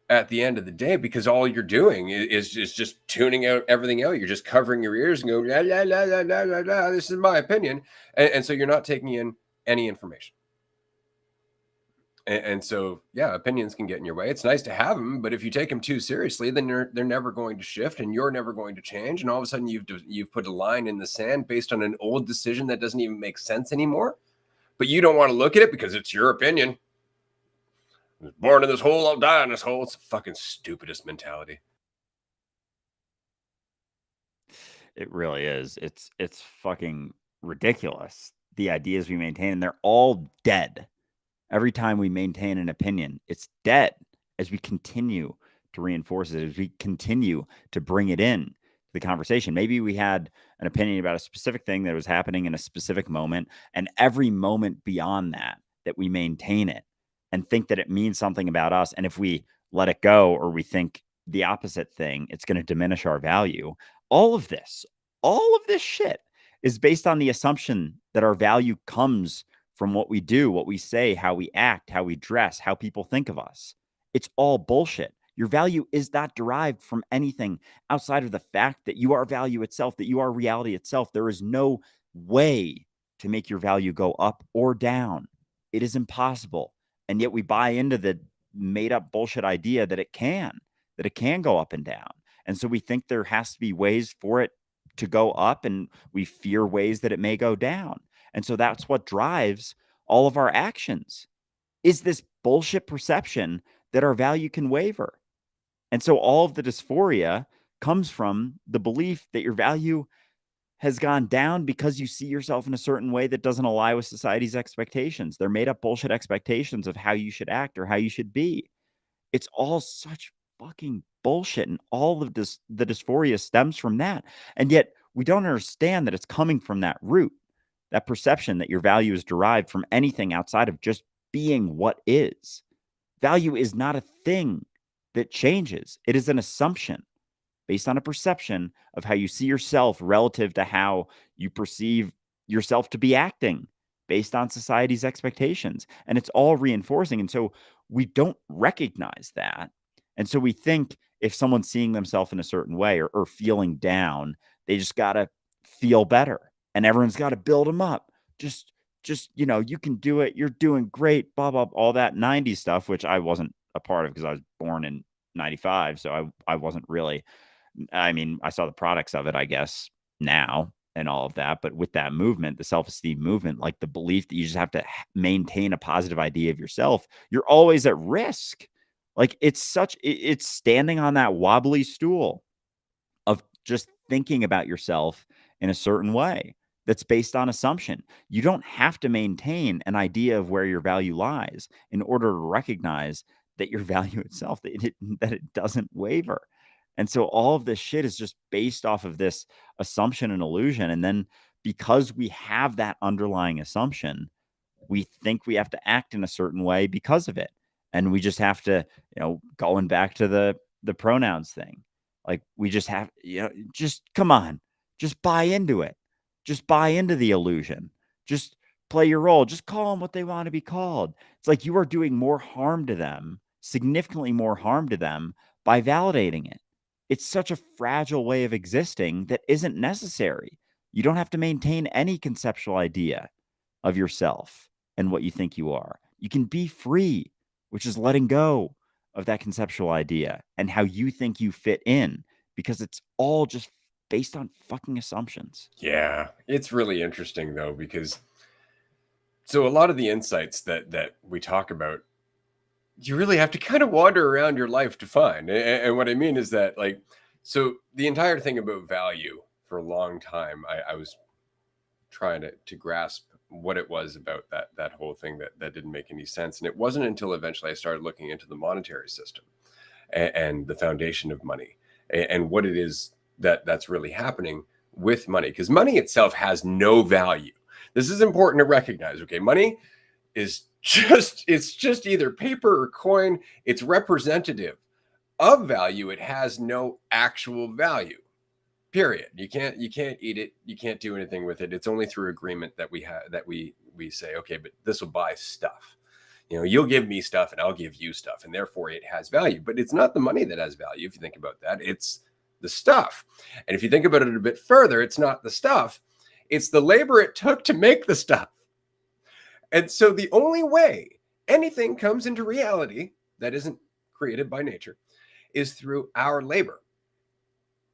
at the end of the day, because all you're doing is just tuning out everything out. You're just covering your ears and going, la, la, la, la, la, la, la, this is my opinion. And so you're not taking in any information. And so, yeah, opinions can get in your way. It's nice to have them, but if you take them too seriously, then they're never going to shift, and you're never going to change. And all of a sudden, you've put a line in the sand based on an old decision that doesn't even make sense anymore. But you don't want to look at it because it's your opinion. I was born in this hole, I'll die in this hole. It's the fucking stupidest mentality. It really is. It's fucking ridiculous. The ideas we maintain, and they're all dead. Every time we maintain an opinion, it's dead as we continue to reinforce it, as we continue to bring it in to the conversation. Maybe we had an opinion about a specific thing that was happening in a specific moment, and every moment beyond that we maintain it and think that it means something about us. And if we let it go, or we think the opposite thing, it's going to diminish our value. All of this shit is based on the assumption that our value comes from what we do, what we say, how we act, how we dress, how people think of us. It's all bullshit. Your value is not derived from anything outside of the fact that you are value itself, that you are reality itself. There is no way to make your value go up or down. It is impossible. And yet we buy into the made up bullshit idea that it can go up and down. And so we think there has to be ways for it to go up, and we fear ways that it may go down. And so that's what drives all of our actions, is this bullshit perception that our value can waver. And so all of the dysphoria comes from the belief that your value has gone down because you see yourself in a certain way that doesn't align with society's expectations. They're made up bullshit expectations of how you should act or how you should be. It's all such fucking bullshit, and all of this, the dysphoria stems from that. And yet we don't understand that it's coming from that root, that perception that your value is derived from anything outside of just being what is. Value is not a thing that changes. It is an assumption based on a perception of how you see yourself relative to how you perceive yourself to be acting based on society's expectations. And it's all reinforcing. And so we don't recognize that. And so we think if someone's seeing themselves in a certain way, or feeling down, they just got to feel better, and everyone's got to build them up. Just, you can do it. You're doing great, blah, blah, all that 90s stuff, which I wasn't a part of because I was born in 95. So I wasn't really, I mean, I saw the products of it, I guess, now and all of that. But with that movement, the self-esteem movement, like the belief that you just have to maintain a positive idea of yourself, you're always at risk. Like it's standing on that wobbly stool of just thinking about yourself in a certain way that's based on assumption. You don't have to maintain an idea of where your value lies in order to recognize that your value itself, that it doesn't waver. And so all of this shit is just based off of this assumption and illusion. And then because we have that underlying assumption, we think we have to act in a certain way because of it. And we just have to, going back to the pronouns thing, like we just have, just come on, just buy into it. Just buy into the illusion Just play your role. Just call them what they want to be called. It's like you are doing more harm to them, significantly more harm to them by validating it. It's such a fragile way of existing that isn't necessary. You don't have to maintain any conceptual idea of yourself and what you think you are. You can be free, which is letting go of that conceptual idea and how you think you fit in, because it's all just based on fucking assumptions. Yeah, it's really interesting though, because so a lot of the insights that we talk about, you really have to kind of wander around your life to find. And what I mean is that, like, so the entire thing about value for a long time, I was trying to grasp what it was about that whole thing that didn't make any sense. And it wasn't until eventually I started looking into the monetary system and the foundation of money and what it is that's really happening with money, because money itself has no value. This is important to recognize. Okay, money is it's just either paper or coin. It's representative of value. It has no actual value, period. You can't eat it, you can't do anything with it. It's only through agreement that we have that we say, okay, but this will buy stuff. You'll give me stuff and I'll give you stuff, and therefore it has value. But it's not the money that has value. If you think about that, it's the stuff. And if you think about it a bit further, it's not the stuff, it's the labor it took to make the stuff. And so the only way anything comes into reality that isn't created by nature is through our labor.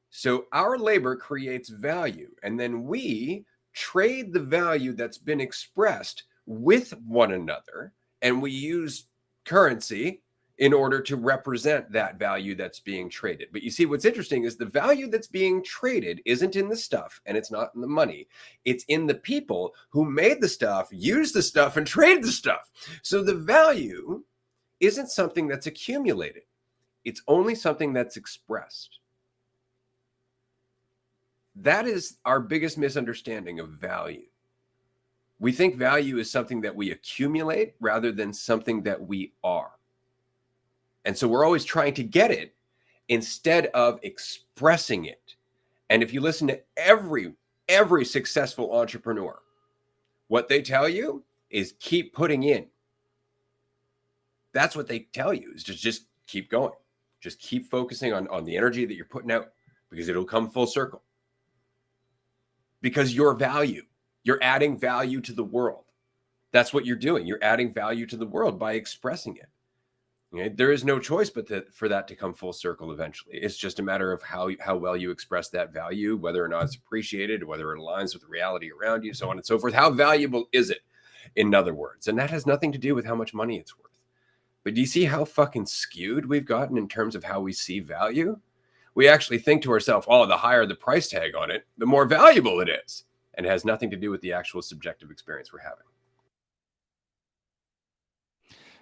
So our labor creates value, and then we trade the value that's been expressed with one another, and we use currency in order to represent that value that's being traded. But you see, what's interesting is the value that's being traded isn't in the stuff and it's not in the money. It's in the people who made the stuff, used the stuff, and traded the stuff. So the value isn't something that's accumulated, it's only something that's expressed. That is our biggest misunderstanding of value. We think value is something that we accumulate rather than something that we are. And so we're always trying to get it instead of expressing it. And if you listen to every successful entrepreneur, what they tell you is keep putting in. That's what they tell you, is just keep going. Just keep focusing on the energy that you're putting out, because it'll come full circle. Because your value, you're adding value to the world. That's what you're doing. You're adding value to the world by expressing it. Okay? There is no choice but for that to come full circle eventually. It's just a matter of how well you express that value, whether or not it's appreciated, whether it aligns with the reality around you, so on and so forth. How valuable is it, in other words? And that has nothing to do with how much money it's worth. But do you see how fucking skewed we've gotten in terms of how we see value? We actually think to ourselves, oh, the higher the price tag on it, the more valuable it is. And it has nothing to do with the actual subjective experience we're having.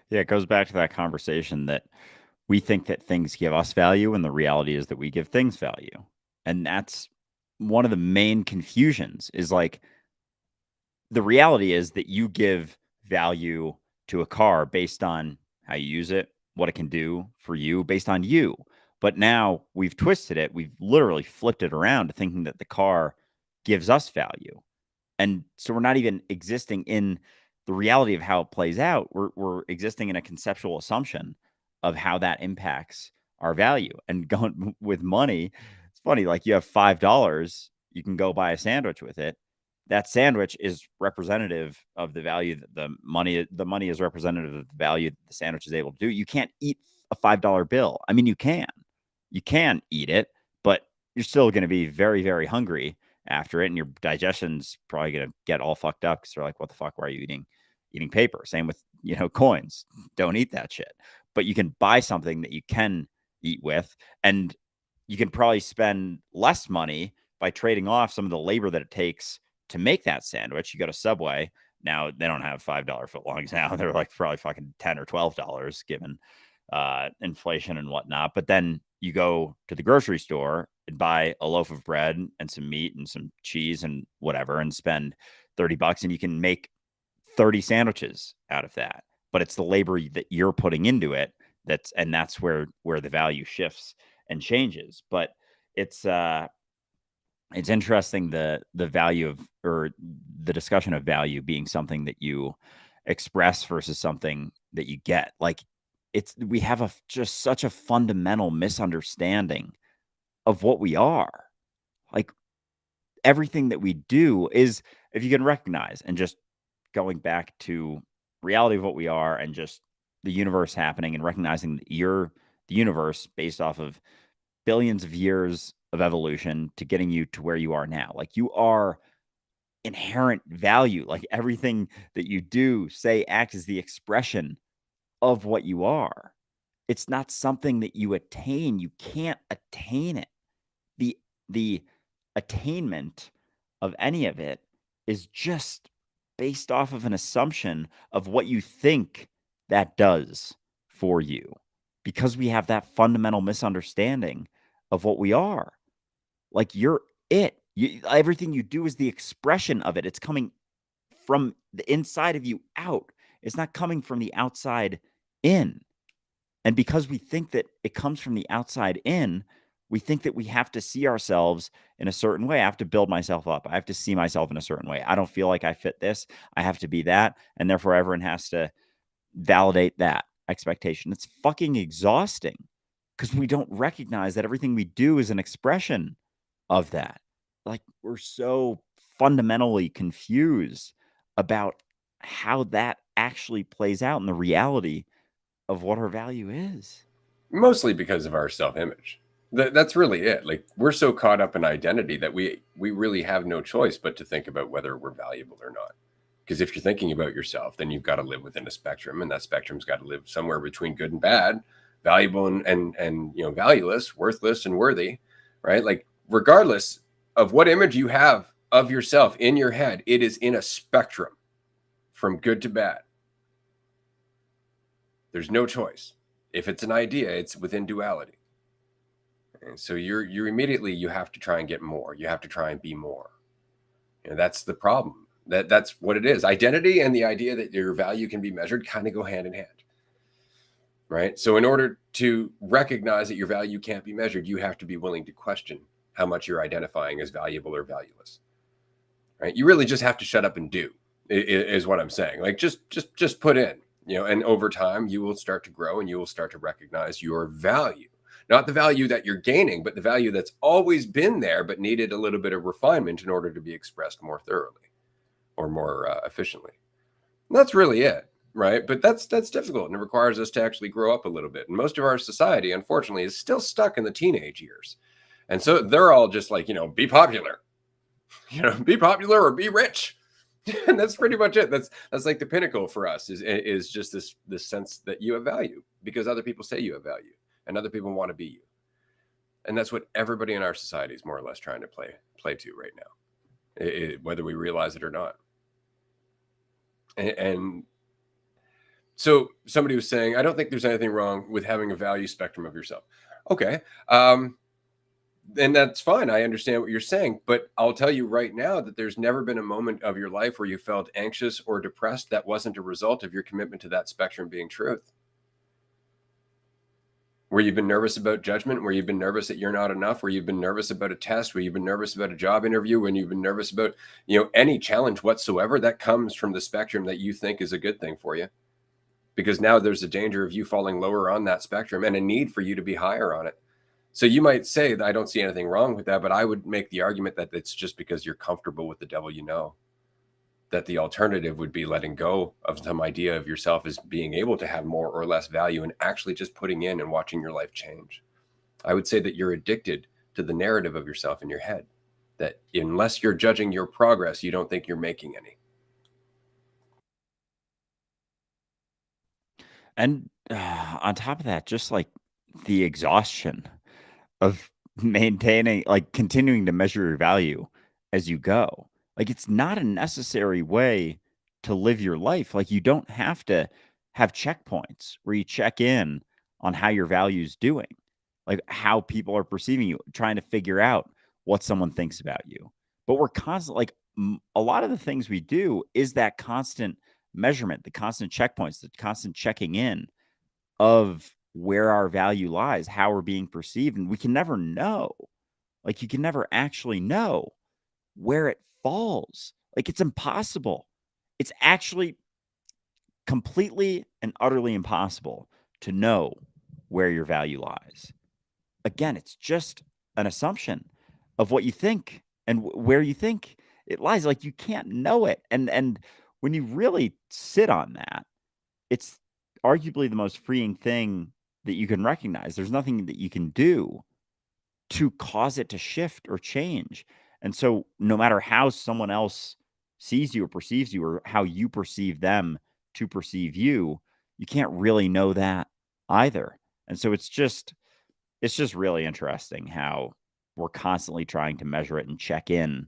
Yeah, it goes back to that conversation that we think that things give us value, and the reality is that we give things value. And that's one of the main confusions, is like, the reality is that you give value to a car based on how you use it, what it can do for you, based on you. But now we've twisted it. We've literally flipped it around to thinking that the car gives us value. And so we're not even existing in the reality of how it plays out. We're existing in a conceptual assumption of how that impacts our value. And going with money, it's funny, like, you have $5, you can go buy a sandwich with it. That sandwich is representative of the value that the money is representative of the value that the sandwich is able to do. You can't eat a $5 bill. I mean, you can eat it, but you're still going to be very, very hungry after it, and your digestion's probably going to get all fucked up, because they're like, what the fuck, why are you eating paper? Same with, coins. Don't eat that shit. But you can buy something that you can eat with, and you can probably spend less money by trading off some of the labor that it takes to make that sandwich. You go to Subway now, they don't have $5 footlongs now. They're like probably fucking $10 or $12 given inflation and whatnot. But then you go to the grocery store and buy a loaf of bread and some meat and some cheese and whatever, and spend $30, and you can make 30 sandwiches out of that. But it's the labor that you're putting into it that's where the value shifts and changes. But it's it's interesting the value of, or the discussion of value being something that you express versus something that you get. Like, it's, we have a just such a fundamental misunderstanding of what we are. Like, everything that we do is, if you can recognize, and just going back to reality of what we are, and just the universe happening, and recognizing that you're the universe based off of billions of years of evolution to getting you to where you are now. Like, you are inherent value. Like, everything that you do, say, act as the expression of what you are. It's not something that you attain. You can't attain it. The attainment of any of it is just based off of an assumption of what you think that does for you, because we have that fundamental misunderstanding of what we are. Like, you're it. Everything you do is the expression of it. It's coming from the inside of you out. It's not coming from the outside in. And because we think that it comes from the outside in, we think that we have to see ourselves in a certain way. I have to build myself up. I have to see myself in a certain way. I don't feel like I fit this. I have to be that. And therefore, everyone has to validate that expectation. It's fucking exhausting, because we don't recognize that everything we do is an expression of that. Like, we're so fundamentally confused about how that actually plays out in the reality of what our value is. Mostly because of our self-image. That's really it. Like, we're so caught up in identity that we really have no choice but to think about whether we're valuable or not. Because if you're thinking about yourself, then you've got to live within a spectrum, and that spectrum's got to live somewhere between good and bad, valuable and valueless, worthless and worthy, right? Like, regardless of what image you have of yourself in your head, it is in a spectrum from good to bad. There's no choice. If it's an idea, it's within duality. And so you're immediately, you have to try and get more. You have to try and be more. That's the problem. That's what it is. Identity and the idea that your value can be measured kind of go hand in hand. Right? So in order to recognize that your value can't be measured, you have to be willing to question how much you're identifying as valuable or valueless. Right? You really just have to shut up and do, is what I'm saying. Like, just put in, and over time you will start to grow, and you will start to recognize your value. Not the value that you're gaining, but the value that's always been there, but needed a little bit of refinement in order to be expressed more thoroughly or more efficiently. And that's really it, right? But that's difficult, and it requires us to actually grow up a little bit. And most of our society, unfortunately, is still stuck in the teenage years. And so they're all just like, be popular, be popular or be rich. And that's pretty much it. That's like the pinnacle for us, is just this sense that you have value because other people say you have value, and other people want to be you. And that's what everybody in our society is more or less trying to play to right now, whether we realize it or not. And so somebody was saying, I don't think there's anything wrong with having a value spectrum of yourself. Okay. And that's fine. I understand what you're saying, but I'll tell you right now that there's never been a moment of your life where you felt anxious or depressed that wasn't a result of your commitment to that spectrum being truth. Where you've been nervous about judgment, where you've been nervous that you're not enough, where you've been nervous about a test, where you've been nervous about a job interview, when you've been nervous about, any challenge whatsoever, that comes from the spectrum that you think is a good thing for you. Because now there's a danger of you falling lower on that spectrum and a need for you to be higher on it. So you might say that I don't see anything wrong with that, but I would make the argument that it's just because you're comfortable with the devil you know. That the alternative would be letting go of some idea of yourself as being able to have more or less value and actually just putting in and watching your life change. I would say that you're addicted to the narrative of yourself in your head, that unless you're judging your progress, you don't think you're making any. And on top of that, just like the exhaustion of maintaining, like, continuing to measure your value as you go. Like, it's not a necessary way to live your life. Like, you don't have to have checkpoints where you check in on how your value's doing, like how people are perceiving you, trying to figure out what someone thinks about you. But we're constant, like, a lot of the things we do is that constant measurement, the constant checkpoints, the constant checking in of where our value lies, how we're being perceived, and we can never know. Like, you can never actually know where it falls. Like, it's impossible. It's actually completely and utterly impossible to know where your value lies. Again, it's just an assumption of what you think and where you think it lies. Like, you can't know it. And when you really sit on that, it's arguably the most freeing thing that you can recognize. There's nothing that you can do to cause it to shift or change. And so, no matter how someone else sees you or perceives you, or how you perceive them to perceive you, you can't really know that either. And so, it's just really interesting how we're constantly trying to measure it and check in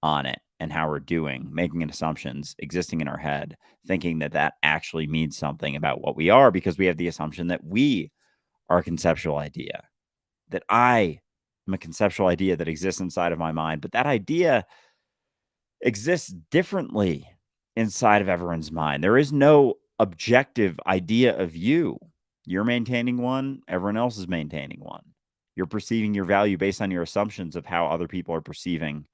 on it and how we're doing, making assumptions, existing in our head, thinking that that actually means something about what we are, because we have the assumption that we are a conceptual idea, that I am a conceptual idea that exists inside of my mind. But that idea exists differently inside of everyone's mind. There is no objective idea of you. You're maintaining one, everyone else is maintaining one. You're perceiving your value based on your assumptions of how other people are perceiving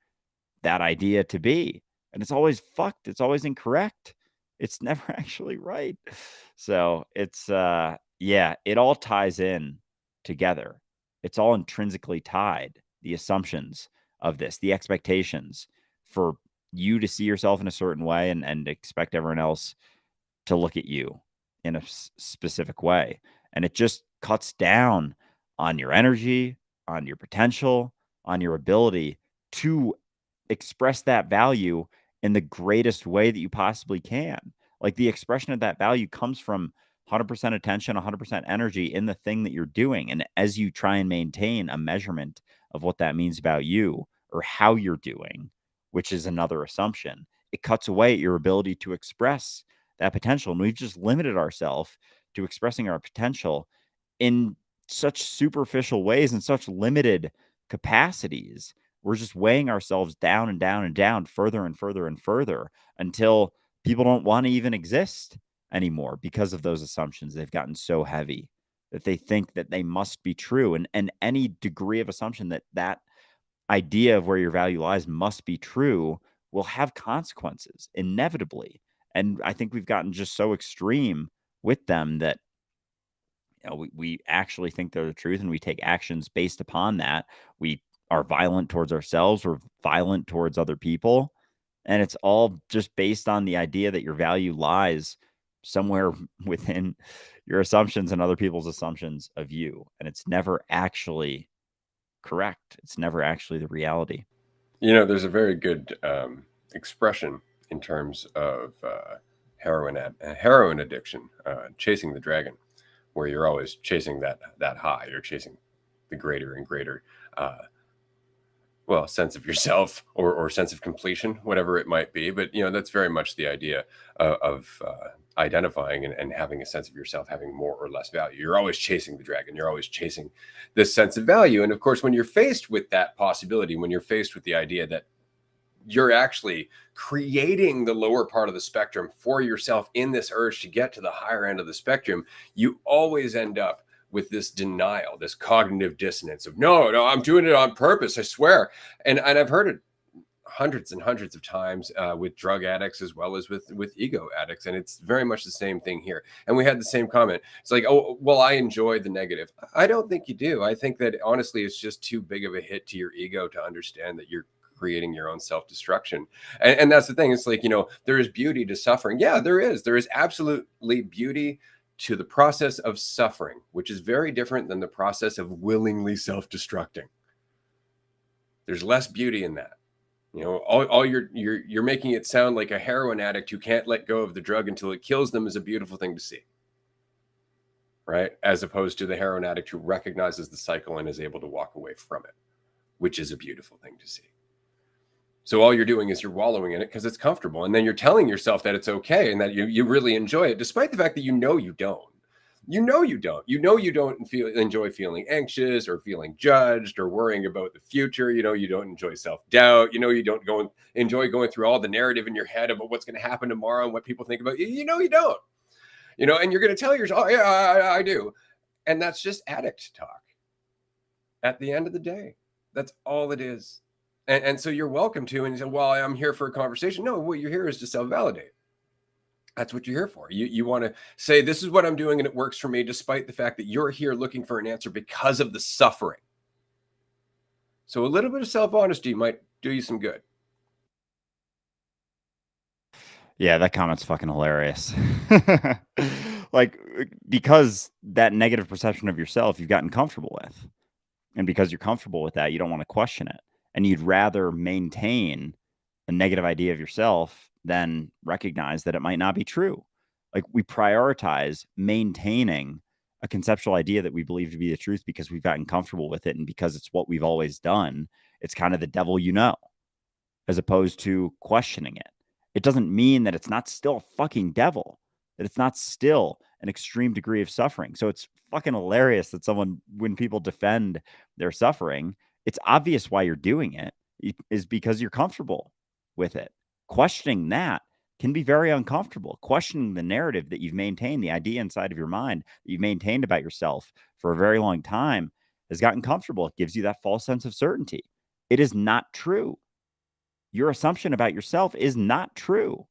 that idea to be. And it's always fucked. It's always incorrect. It's never actually right. So it's yeah, it all ties in together. It's all intrinsically tied. The assumptions of this, the expectations for you to see yourself in a certain way, and expect everyone else to look at you in a specific way. And it just cuts down on your energy, on your potential, on your ability to express that value in the greatest way that you possibly can. Like, the expression of that value comes from 100% attention, 100% energy in the thing that you're doing. And as you try and maintain a measurement of what that means about you or how you're doing, which is another assumption, it cuts away at your ability to express that potential. And we've just limited ourselves to expressing our potential in such superficial ways and such limited capacities. We're just weighing ourselves down and down and down, further and further and further, until people don't want to even exist anymore because of those assumptions. They've gotten so heavy that they think that they must be true. And any degree of assumption that that idea of where your value lies must be true will have consequences inevitably. And I think we've gotten just so extreme with them that, we actually think they're the truth, and we take actions based upon that. We are violent towards ourselves, we're violent towards other people. And it's all just based on the idea that your value lies somewhere within your assumptions and other people's assumptions of you. And it's never actually correct. It's never actually the reality. There's a very good expression in terms of heroin addiction, chasing the dragon, where you're always chasing that high. You're chasing the greater and greater, sense of yourself, or sense of completion, whatever it might be. But that's very much the idea of identifying and having a sense of yourself having more or less value. You're always chasing the dragon. You're always chasing this sense of value. And of course, when you're faced with that possibility, when you're faced with the idea that you're actually creating the lower part of the spectrum for yourself in this urge to get to the higher end of the spectrum, you always end up with this denial, this cognitive dissonance of no, I'm doing it on purpose, I swear. And I've heard it hundreds and hundreds of times with drug addicts as well as with ego addicts, and it's very much the same thing here. And we had the same comment. It's like, oh well, I enjoy the negative. I don't think you do. I think that honestly it's just too big of a hit to your ego to understand that you're creating your own self-destruction. And that's the thing. It's like, there is beauty to suffering. Yeah, there is absolutely beauty to the process of suffering, which is very different than the process of willingly self-destructing. There's less beauty in that. All you're making it sound like a heroin addict who can't let go of the drug until it kills them is a beautiful thing to see, right? As opposed to the heroin addict who recognizes the cycle and is able to walk away from it, which is a beautiful thing to see. So all you're doing is you're wallowing in it because it's comfortable, and then you're telling yourself that it's okay and that you really enjoy it, despite the fact that you don't. You don't enjoy feeling anxious or feeling judged or worrying about the future. You don't enjoy self-doubt. You don't enjoy going through all the narrative in your head about what's going to happen tomorrow and what people think about you. You don't. And you're going to tell yourself, oh yeah, I do. And that's just addict talk. At the end of the day, That's all it is. And so you're welcome to, and you say, well, I'm here for a conversation. No, what you're here is to self-validate. That's what you're here for. You want to say, this is what I'm doing and it works for me, despite the fact that you're here looking for an answer because of the suffering. So a little bit of self-honesty might do you some good. Yeah, that comment's fucking hilarious. Like, because that negative perception of yourself you've gotten comfortable with. And because you're comfortable with that, you don't want to question it. And you'd rather maintain a negative idea of yourself than recognize that it might not be true. Like, we prioritize maintaining a conceptual idea that we believe to be the truth because we've gotten comfortable with it and because it's what we've always done. It's kind of the devil you know, as opposed to questioning it. It doesn't mean that it's not still a fucking devil, that it's not still an extreme degree of suffering. So it's fucking hilarious that when people defend their suffering, it's obvious why you're doing it is because you're comfortable with it. Questioning that can be very uncomfortable. Questioning the narrative that you've maintained, the idea inside of your mind that you've maintained about yourself for a very long time has gotten comfortable. It gives you that false sense of certainty. It is not true. Your assumption about yourself is not true.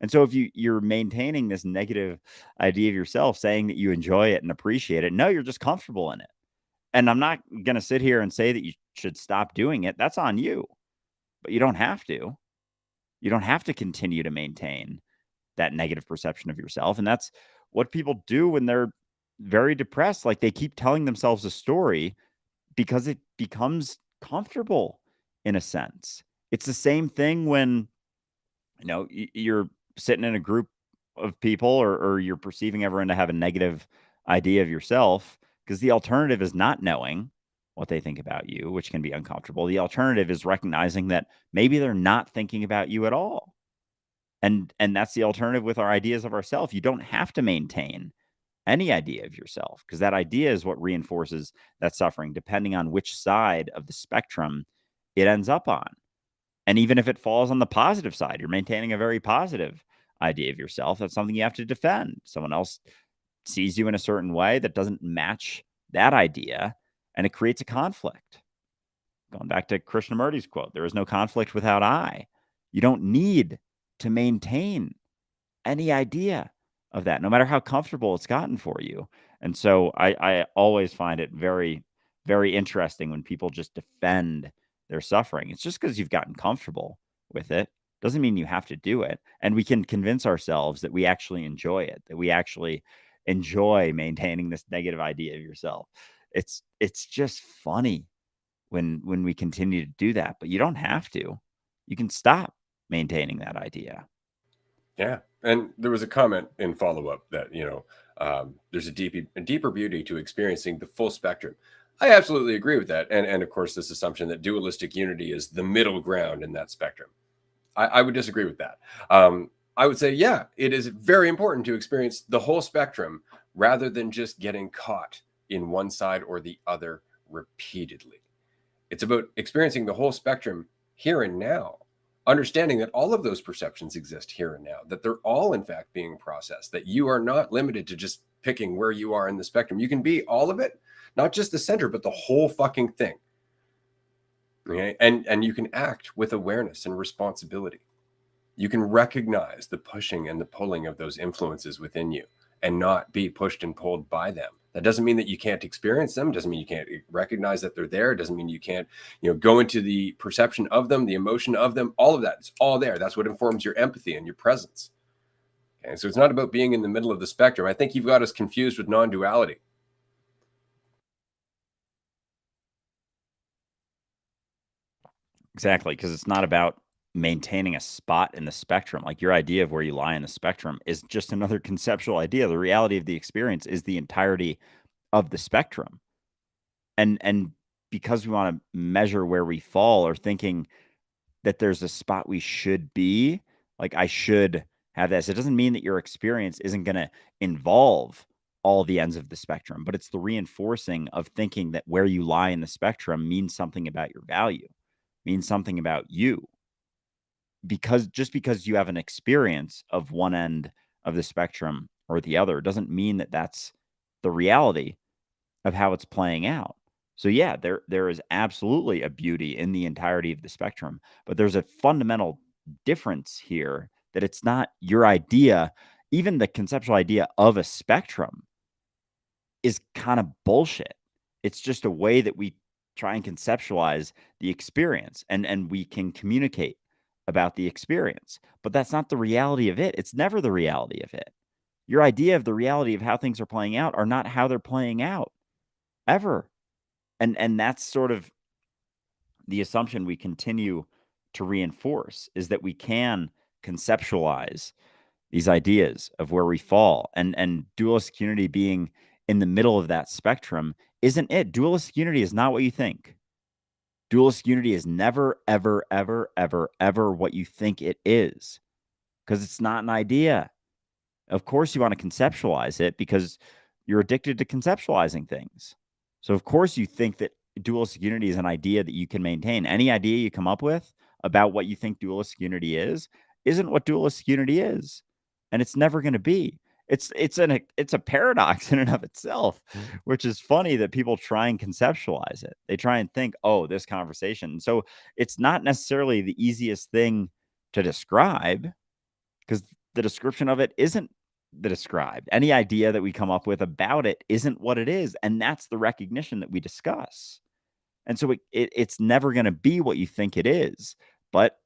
And so if you're maintaining this negative idea of yourself, saying that you enjoy it and appreciate it, no, you're just comfortable in it. And I'm not going to sit here and say that you should stop doing it. That's on you. But you don't have to. You don't have to continue to maintain that negative perception of yourself. And that's what people do when they're very depressed. Like, they keep telling themselves a story because it becomes comfortable in a sense. It's the same thing when you're sitting in a group of people, or you're perceiving everyone to have a negative idea of yourself, because the alternative is not knowing what they think about you, which can be uncomfortable. The alternative is recognizing that maybe they're not thinking about you at all. And that's the alternative with our ideas of ourselves. You don't have to maintain any idea of yourself, because that idea is what reinforces that suffering, depending on which side of the spectrum it ends up on. And even if it falls on the positive side, you're maintaining a very positive idea of yourself. That's something you have to defend. Someone else sees you in a certain way that doesn't match that idea, and it creates a conflict. Going back to Krishnamurti's quote, there is no conflict without I. You don't need to maintain any idea of that, no matter how comfortable it's gotten for you. And so I always find it very, very interesting when people just defend their suffering. It's just because you've gotten comfortable with it doesn't mean you have to do it. And we can convince ourselves that we actually enjoy it, that we actually enjoy maintaining this negative idea of yourself. It's just funny when we continue to do that, but you don't have to. You can stop maintaining that idea. Yeah. And there was a comment in follow up that, there's a deeper beauty to experiencing the full spectrum. I absolutely agree with that. And of course, this assumption that dualistic unity is the middle ground in that spectrum. I would disagree with that. I would say, yeah, it is very important to experience the whole spectrum rather than just getting caught in one side or the other repeatedly. It's about experiencing the whole spectrum here and now, understanding that all of those perceptions exist here and now, that they're all, in fact, being processed, that you are not limited to just picking where you are in the spectrum. You can be all of it, not just the center, but the whole fucking thing. Okay. And you can act with awareness and responsibility. You can recognize the pushing and the pulling of those influences within you and not be pushed and pulled by them. That doesn't mean that you can't experience them. Doesn't mean you can't recognize that they're there. Doesn't mean you can't, go into the perception of them, the emotion of them, all of that. It's all there. That's what informs your empathy and your presence. Okay. So it's not about being in the middle of the spectrum. I think you've got us confused with non-duality. Exactly, because it's not about maintaining a spot in the spectrum. Like, your idea of where you lie in the spectrum is just another conceptual idea. The reality of the experience is the entirety of the spectrum. And because we want to measure where we fall, or thinking that there's a spot we should be, like, I should have this, it doesn't mean that your experience isn't going to involve all the ends of the spectrum, but it's the reinforcing of thinking that where you lie in the spectrum means something about your value, means something about you. Because you have an experience of one end of the spectrum or the other doesn't mean that that's the reality of how it's playing out. So yeah, there is absolutely a beauty in the entirety of the spectrum, but there's a fundamental difference here that it's not your idea. Even the conceptual idea of a spectrum is kind of bullshit. It's just a way that we try and conceptualize the experience, and we can communicate about the experience. But that's not the reality of it. It's never the reality of it. Your idea of the reality of how things are playing out are not how they're playing out ever. And that's sort of the assumption we continue to reinforce, is that we can conceptualize these ideas of where we fall, and dualistic unity being in the middle of that spectrum isn't it. Dualistic unity is not what you think. Dualistic unity is never, ever, ever, ever, ever what you think it is, because it's not an idea. Of course, you want to conceptualize it because you're addicted to conceptualizing things. So, of course, you think that dualistic unity is an idea that you can maintain. Any idea you come up with about what you think dualistic unity is isn't what dualistic unity is, and it's never going to be. It's a paradox in and of itself, which is funny that people try and conceptualize it. They try and think, oh, this conversation. So it's not necessarily the easiest thing to describe, because the description of it isn't the described. Any idea that we come up with about it isn't what it is. And that's the recognition that we discuss. And so it's never going to be what you think it is. But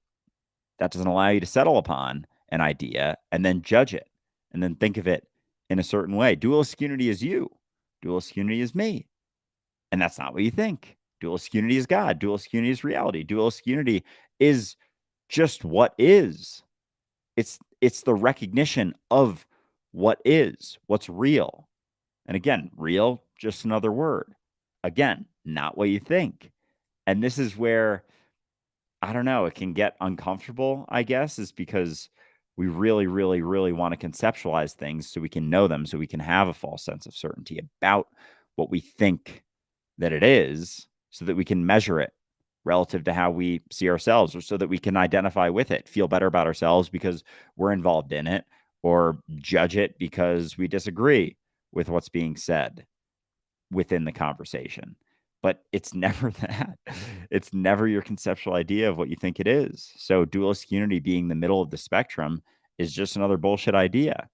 that doesn't allow you to settle upon an idea and then judge it and then think of it in a certain way. Dualistic unity is you. Dualistic unity is me. And that's not what you think. Dualistic unity is God. Dualistic unity is reality. Dualistic unity is just what is. It's the recognition of what is, what's real. And again, real, just another word. Again, not what you think. And this is where, I don't know, it can get uncomfortable, I guess, is because we really, really, really want to conceptualize things so we can know them, so we can have a false sense of certainty about what we think that it is, so that we can measure it relative to how we see ourselves, or so that we can identify with it, feel better about ourselves because we're involved in it, or judge it because we disagree with what's being said within the conversation. But it's never that. It's never your conceptual idea of what you think it is. So dualistic unity being the middle of the spectrum is just another bullshit idea.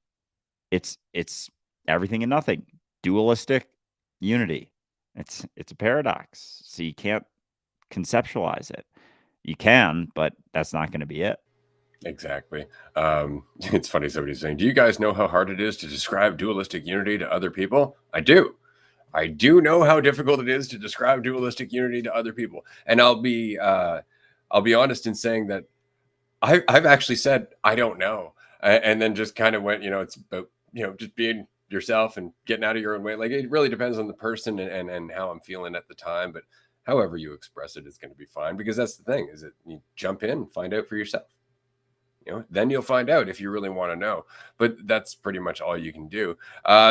It's everything and nothing. Dualistic unity. It's a paradox. So you can't conceptualize it. You can, but that's not going to be it. Exactly. It's funny, somebody's saying, do you guys know how hard it is to describe dualistic unity to other people? I do. I do know how difficult it is to describe dualistic unity to other people. And I'll be honest in saying that I've actually said, I don't know. And then just kind of went, it's about, just being yourself and getting out of your own way. Like, it really depends on the person and how I'm feeling at the time. But however you express it is going to be fine, because that's the thing, is that you jump in and find out for yourself. Then you'll find out if you really want to know. But that's pretty much all you can do.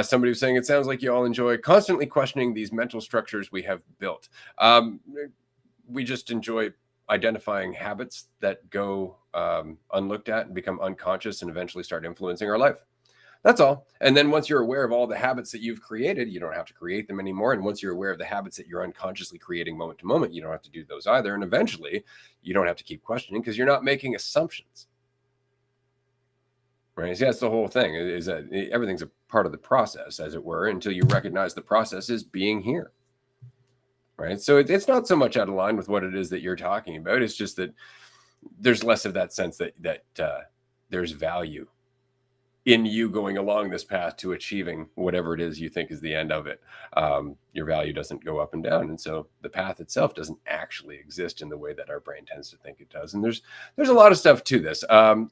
Somebody was saying, it sounds like you all enjoy constantly questioning these mental structures we have built. We just enjoy identifying habits that go unlooked at and become unconscious and eventually start influencing our life. That's all. And then once you're aware of all the habits that you've created, you don't have to create them anymore. And once you're aware of the habits that you're unconsciously creating moment to moment, you don't have to do those either. And eventually, you don't have to keep questioning, because you're not making assumptions. Right? So that's the whole thing, is that everything's a part of the process, as it were, until you recognize the process is being here. Right? So it's not so much out of line with what it is that you're talking about. It's just that there's less of that sense that there's value in you going along this path to achieving whatever it is you think is the end of it. Your value doesn't go up and down. And so the path itself doesn't actually exist in the way that our brain tends to think it does. And there's a lot of stuff to this.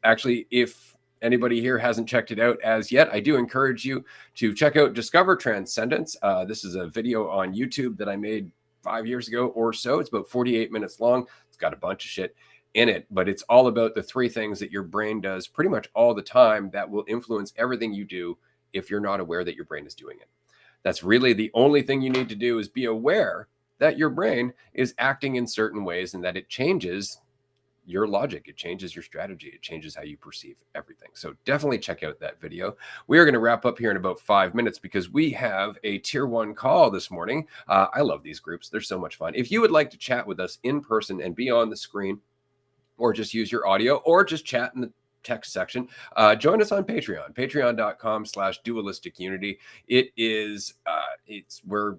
Actually, if anybody here hasn't checked it out as yet, I do encourage you to check out Discover Transcendence. This is a video on YouTube that I made 5 years ago or so. It's about 48 minutes long. It's got a bunch of shit in it, but it's all about the 3 things that your brain does pretty much all the time that will influence everything you do if you're not aware that your brain is doing it. That's really the only thing you need to do, is be aware that your brain is acting in certain ways and that it changes your logic, it changes your strategy, it changes how you perceive everything. So definitely check out that video. We are going to wrap up here in about 5 minutes because we have a tier 1 call this morning. I love these groups, they're so much fun. If you would like to chat with us in person and be on the screen, or just use your audio, or just chat in the text section, join us on Patreon, patreon.com/dualistic unity. It's where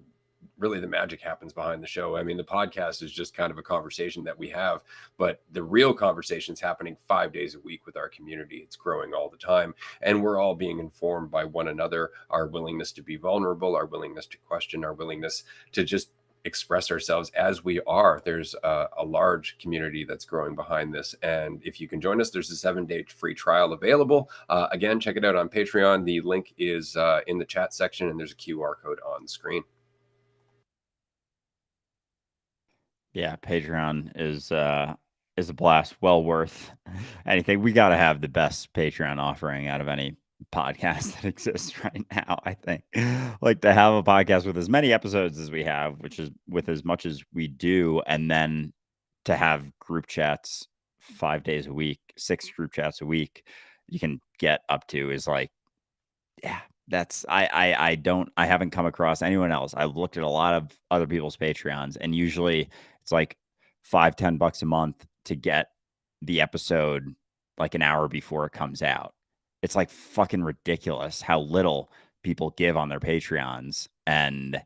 really the magic happens behind the show. I mean, the podcast is just kind of a conversation that we have, but the real conversation is happening 5 days a week with our community. It's growing all the time, and we're all being informed by one another, our willingness to be vulnerable, our willingness to question, our willingness to just express ourselves as we are. There's a large community that's growing behind this, and if you can join us, there's a 7-day free trial available. Again, check it out on Patreon. The link is in the chat section, and there's a QR code on the screen. Yeah, Patreon is a blast, well worth anything. We got to have the best Patreon offering out of any podcast that exists right now, I think. Like, to have a podcast with as many episodes as we have, which is with as much as we do, and then to have group chats 5 days a week, 6 group chats a week you can get up to, is like, yeah, that's I haven't come across anyone else. I've looked at a lot of other people's Patreons, and usually it's like $5-10 a month to get the episode like an hour before it comes out. It's like fucking ridiculous how little people give on their Patreons, and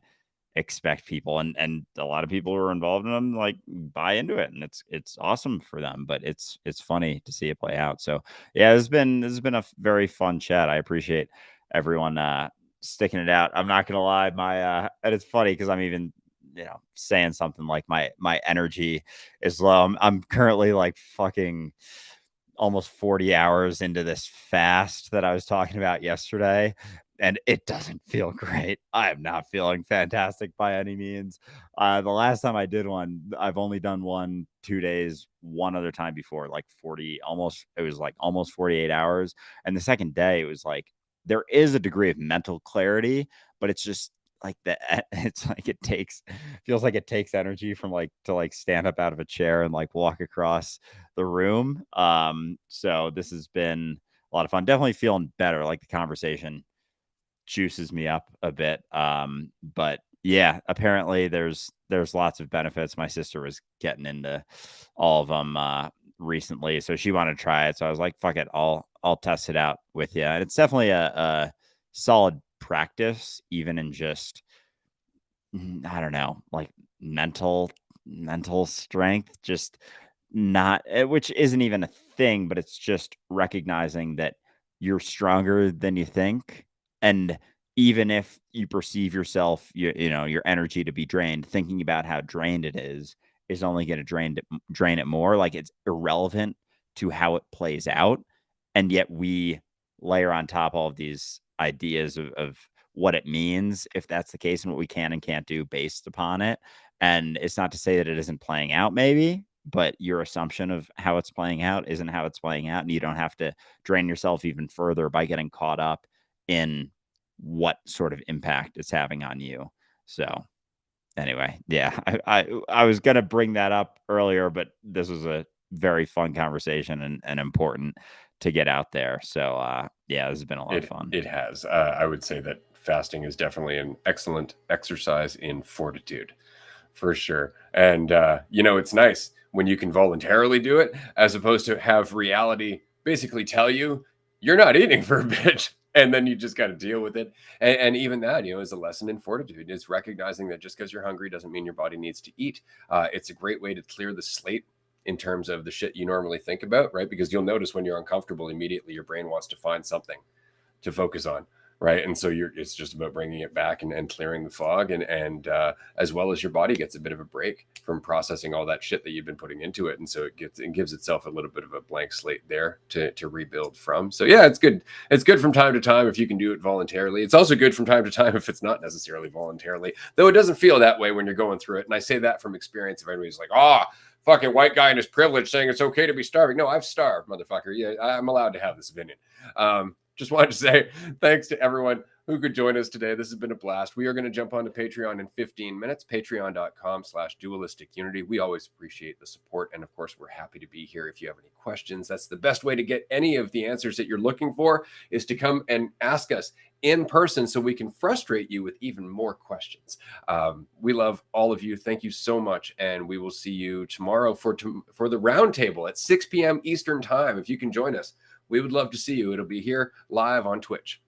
expect people, and a lot of people who are involved in them like buy into it, and it's awesome for them, but it's funny to see it play out. So yeah, this has been a very fun chat. I appreciate everyone sticking it out. I'm not gonna lie, my and it's funny because I'm even, saying something like my energy is low. I'm currently like fucking almost 40 hours into this fast that I was talking about yesterday, and it doesn't feel great. I am not feeling fantastic by any means. The last time I did one, I've only done one 2 days, one other time before, like 40, it was like almost 48 hours. And the second day, it was like, there is a degree of mental clarity, but it's just like that. It's like feels like it takes energy from like to like stand up out of a chair and like walk across the room. So this has been a lot of fun. Definitely feeling better. Like, the conversation juices me up a bit. But yeah, apparently there's lots of benefits. My sister was getting into all of them recently, so she wanted to try it. So I was like, fuck it, I'll test it out with you. And it's definitely a solid practice, even in just, I don't know, like mental strength, just not, which isn't even a thing, but it's just recognizing that you're stronger than you think. And even if you perceive yourself, your energy to be drained, thinking about how drained it is only going to drain it more. Like, it's irrelevant to how it plays out. And yet we layer on top all of these ideas of what it means, if that's the case, and what we can and can't do based upon it. And it's not to say that it isn't playing out, maybe, but your assumption of how it's playing out isn't how it's playing out. And you don't have to drain yourself even further by getting caught up in what sort of impact it's having on you. So anyway, yeah, I was going to bring that up earlier, but this was a very fun conversation and important to get out there. So yeah, this has been a lot of fun. It has. I would say that fasting is definitely an excellent exercise in fortitude, for sure. And it's nice when you can voluntarily do it, as opposed to have reality basically tell you you're not eating for a bit, and then you just got to deal with it. And even that, is a lesson in fortitude. It's recognizing that just because you're hungry doesn't mean your body needs to eat. It's a great way to clear the slate in terms of the shit you normally think about, right? Because you'll notice when you're uncomfortable, immediately your brain wants to find something to focus on, right? And so it's just about bringing it back and clearing the fog, and as well as your body gets a bit of a break from processing all that shit that you've been putting into it, and so it gives itself a little bit of a blank slate there to rebuild from. So yeah, it's good. It's good from time to time if you can do it voluntarily. It's also good from time to time if it's not necessarily voluntarily, though it doesn't feel that way when you're going through it. And I say that from experience. If anybody's like, fucking white guy in his privilege saying it's okay to be starving. No, I've starved, motherfucker. Yeah, I'm allowed to have this opinion. Just wanted to say thanks to everyone who could join us today. This has been a blast. We are going to jump onto Patreon in 15 minutes, patreon.com/dualistic unity. We always appreciate the support. And of course, we're happy to be here if you have any questions. That's the best way to get any of the answers that you're looking for, is to come and ask us in person so we can frustrate you with even more questions. We love all of you. Thank you so much. And we will see you tomorrow for the roundtable at 6 p.m. Eastern time. If you can join us, we would love to see you. It'll be here live on Twitch.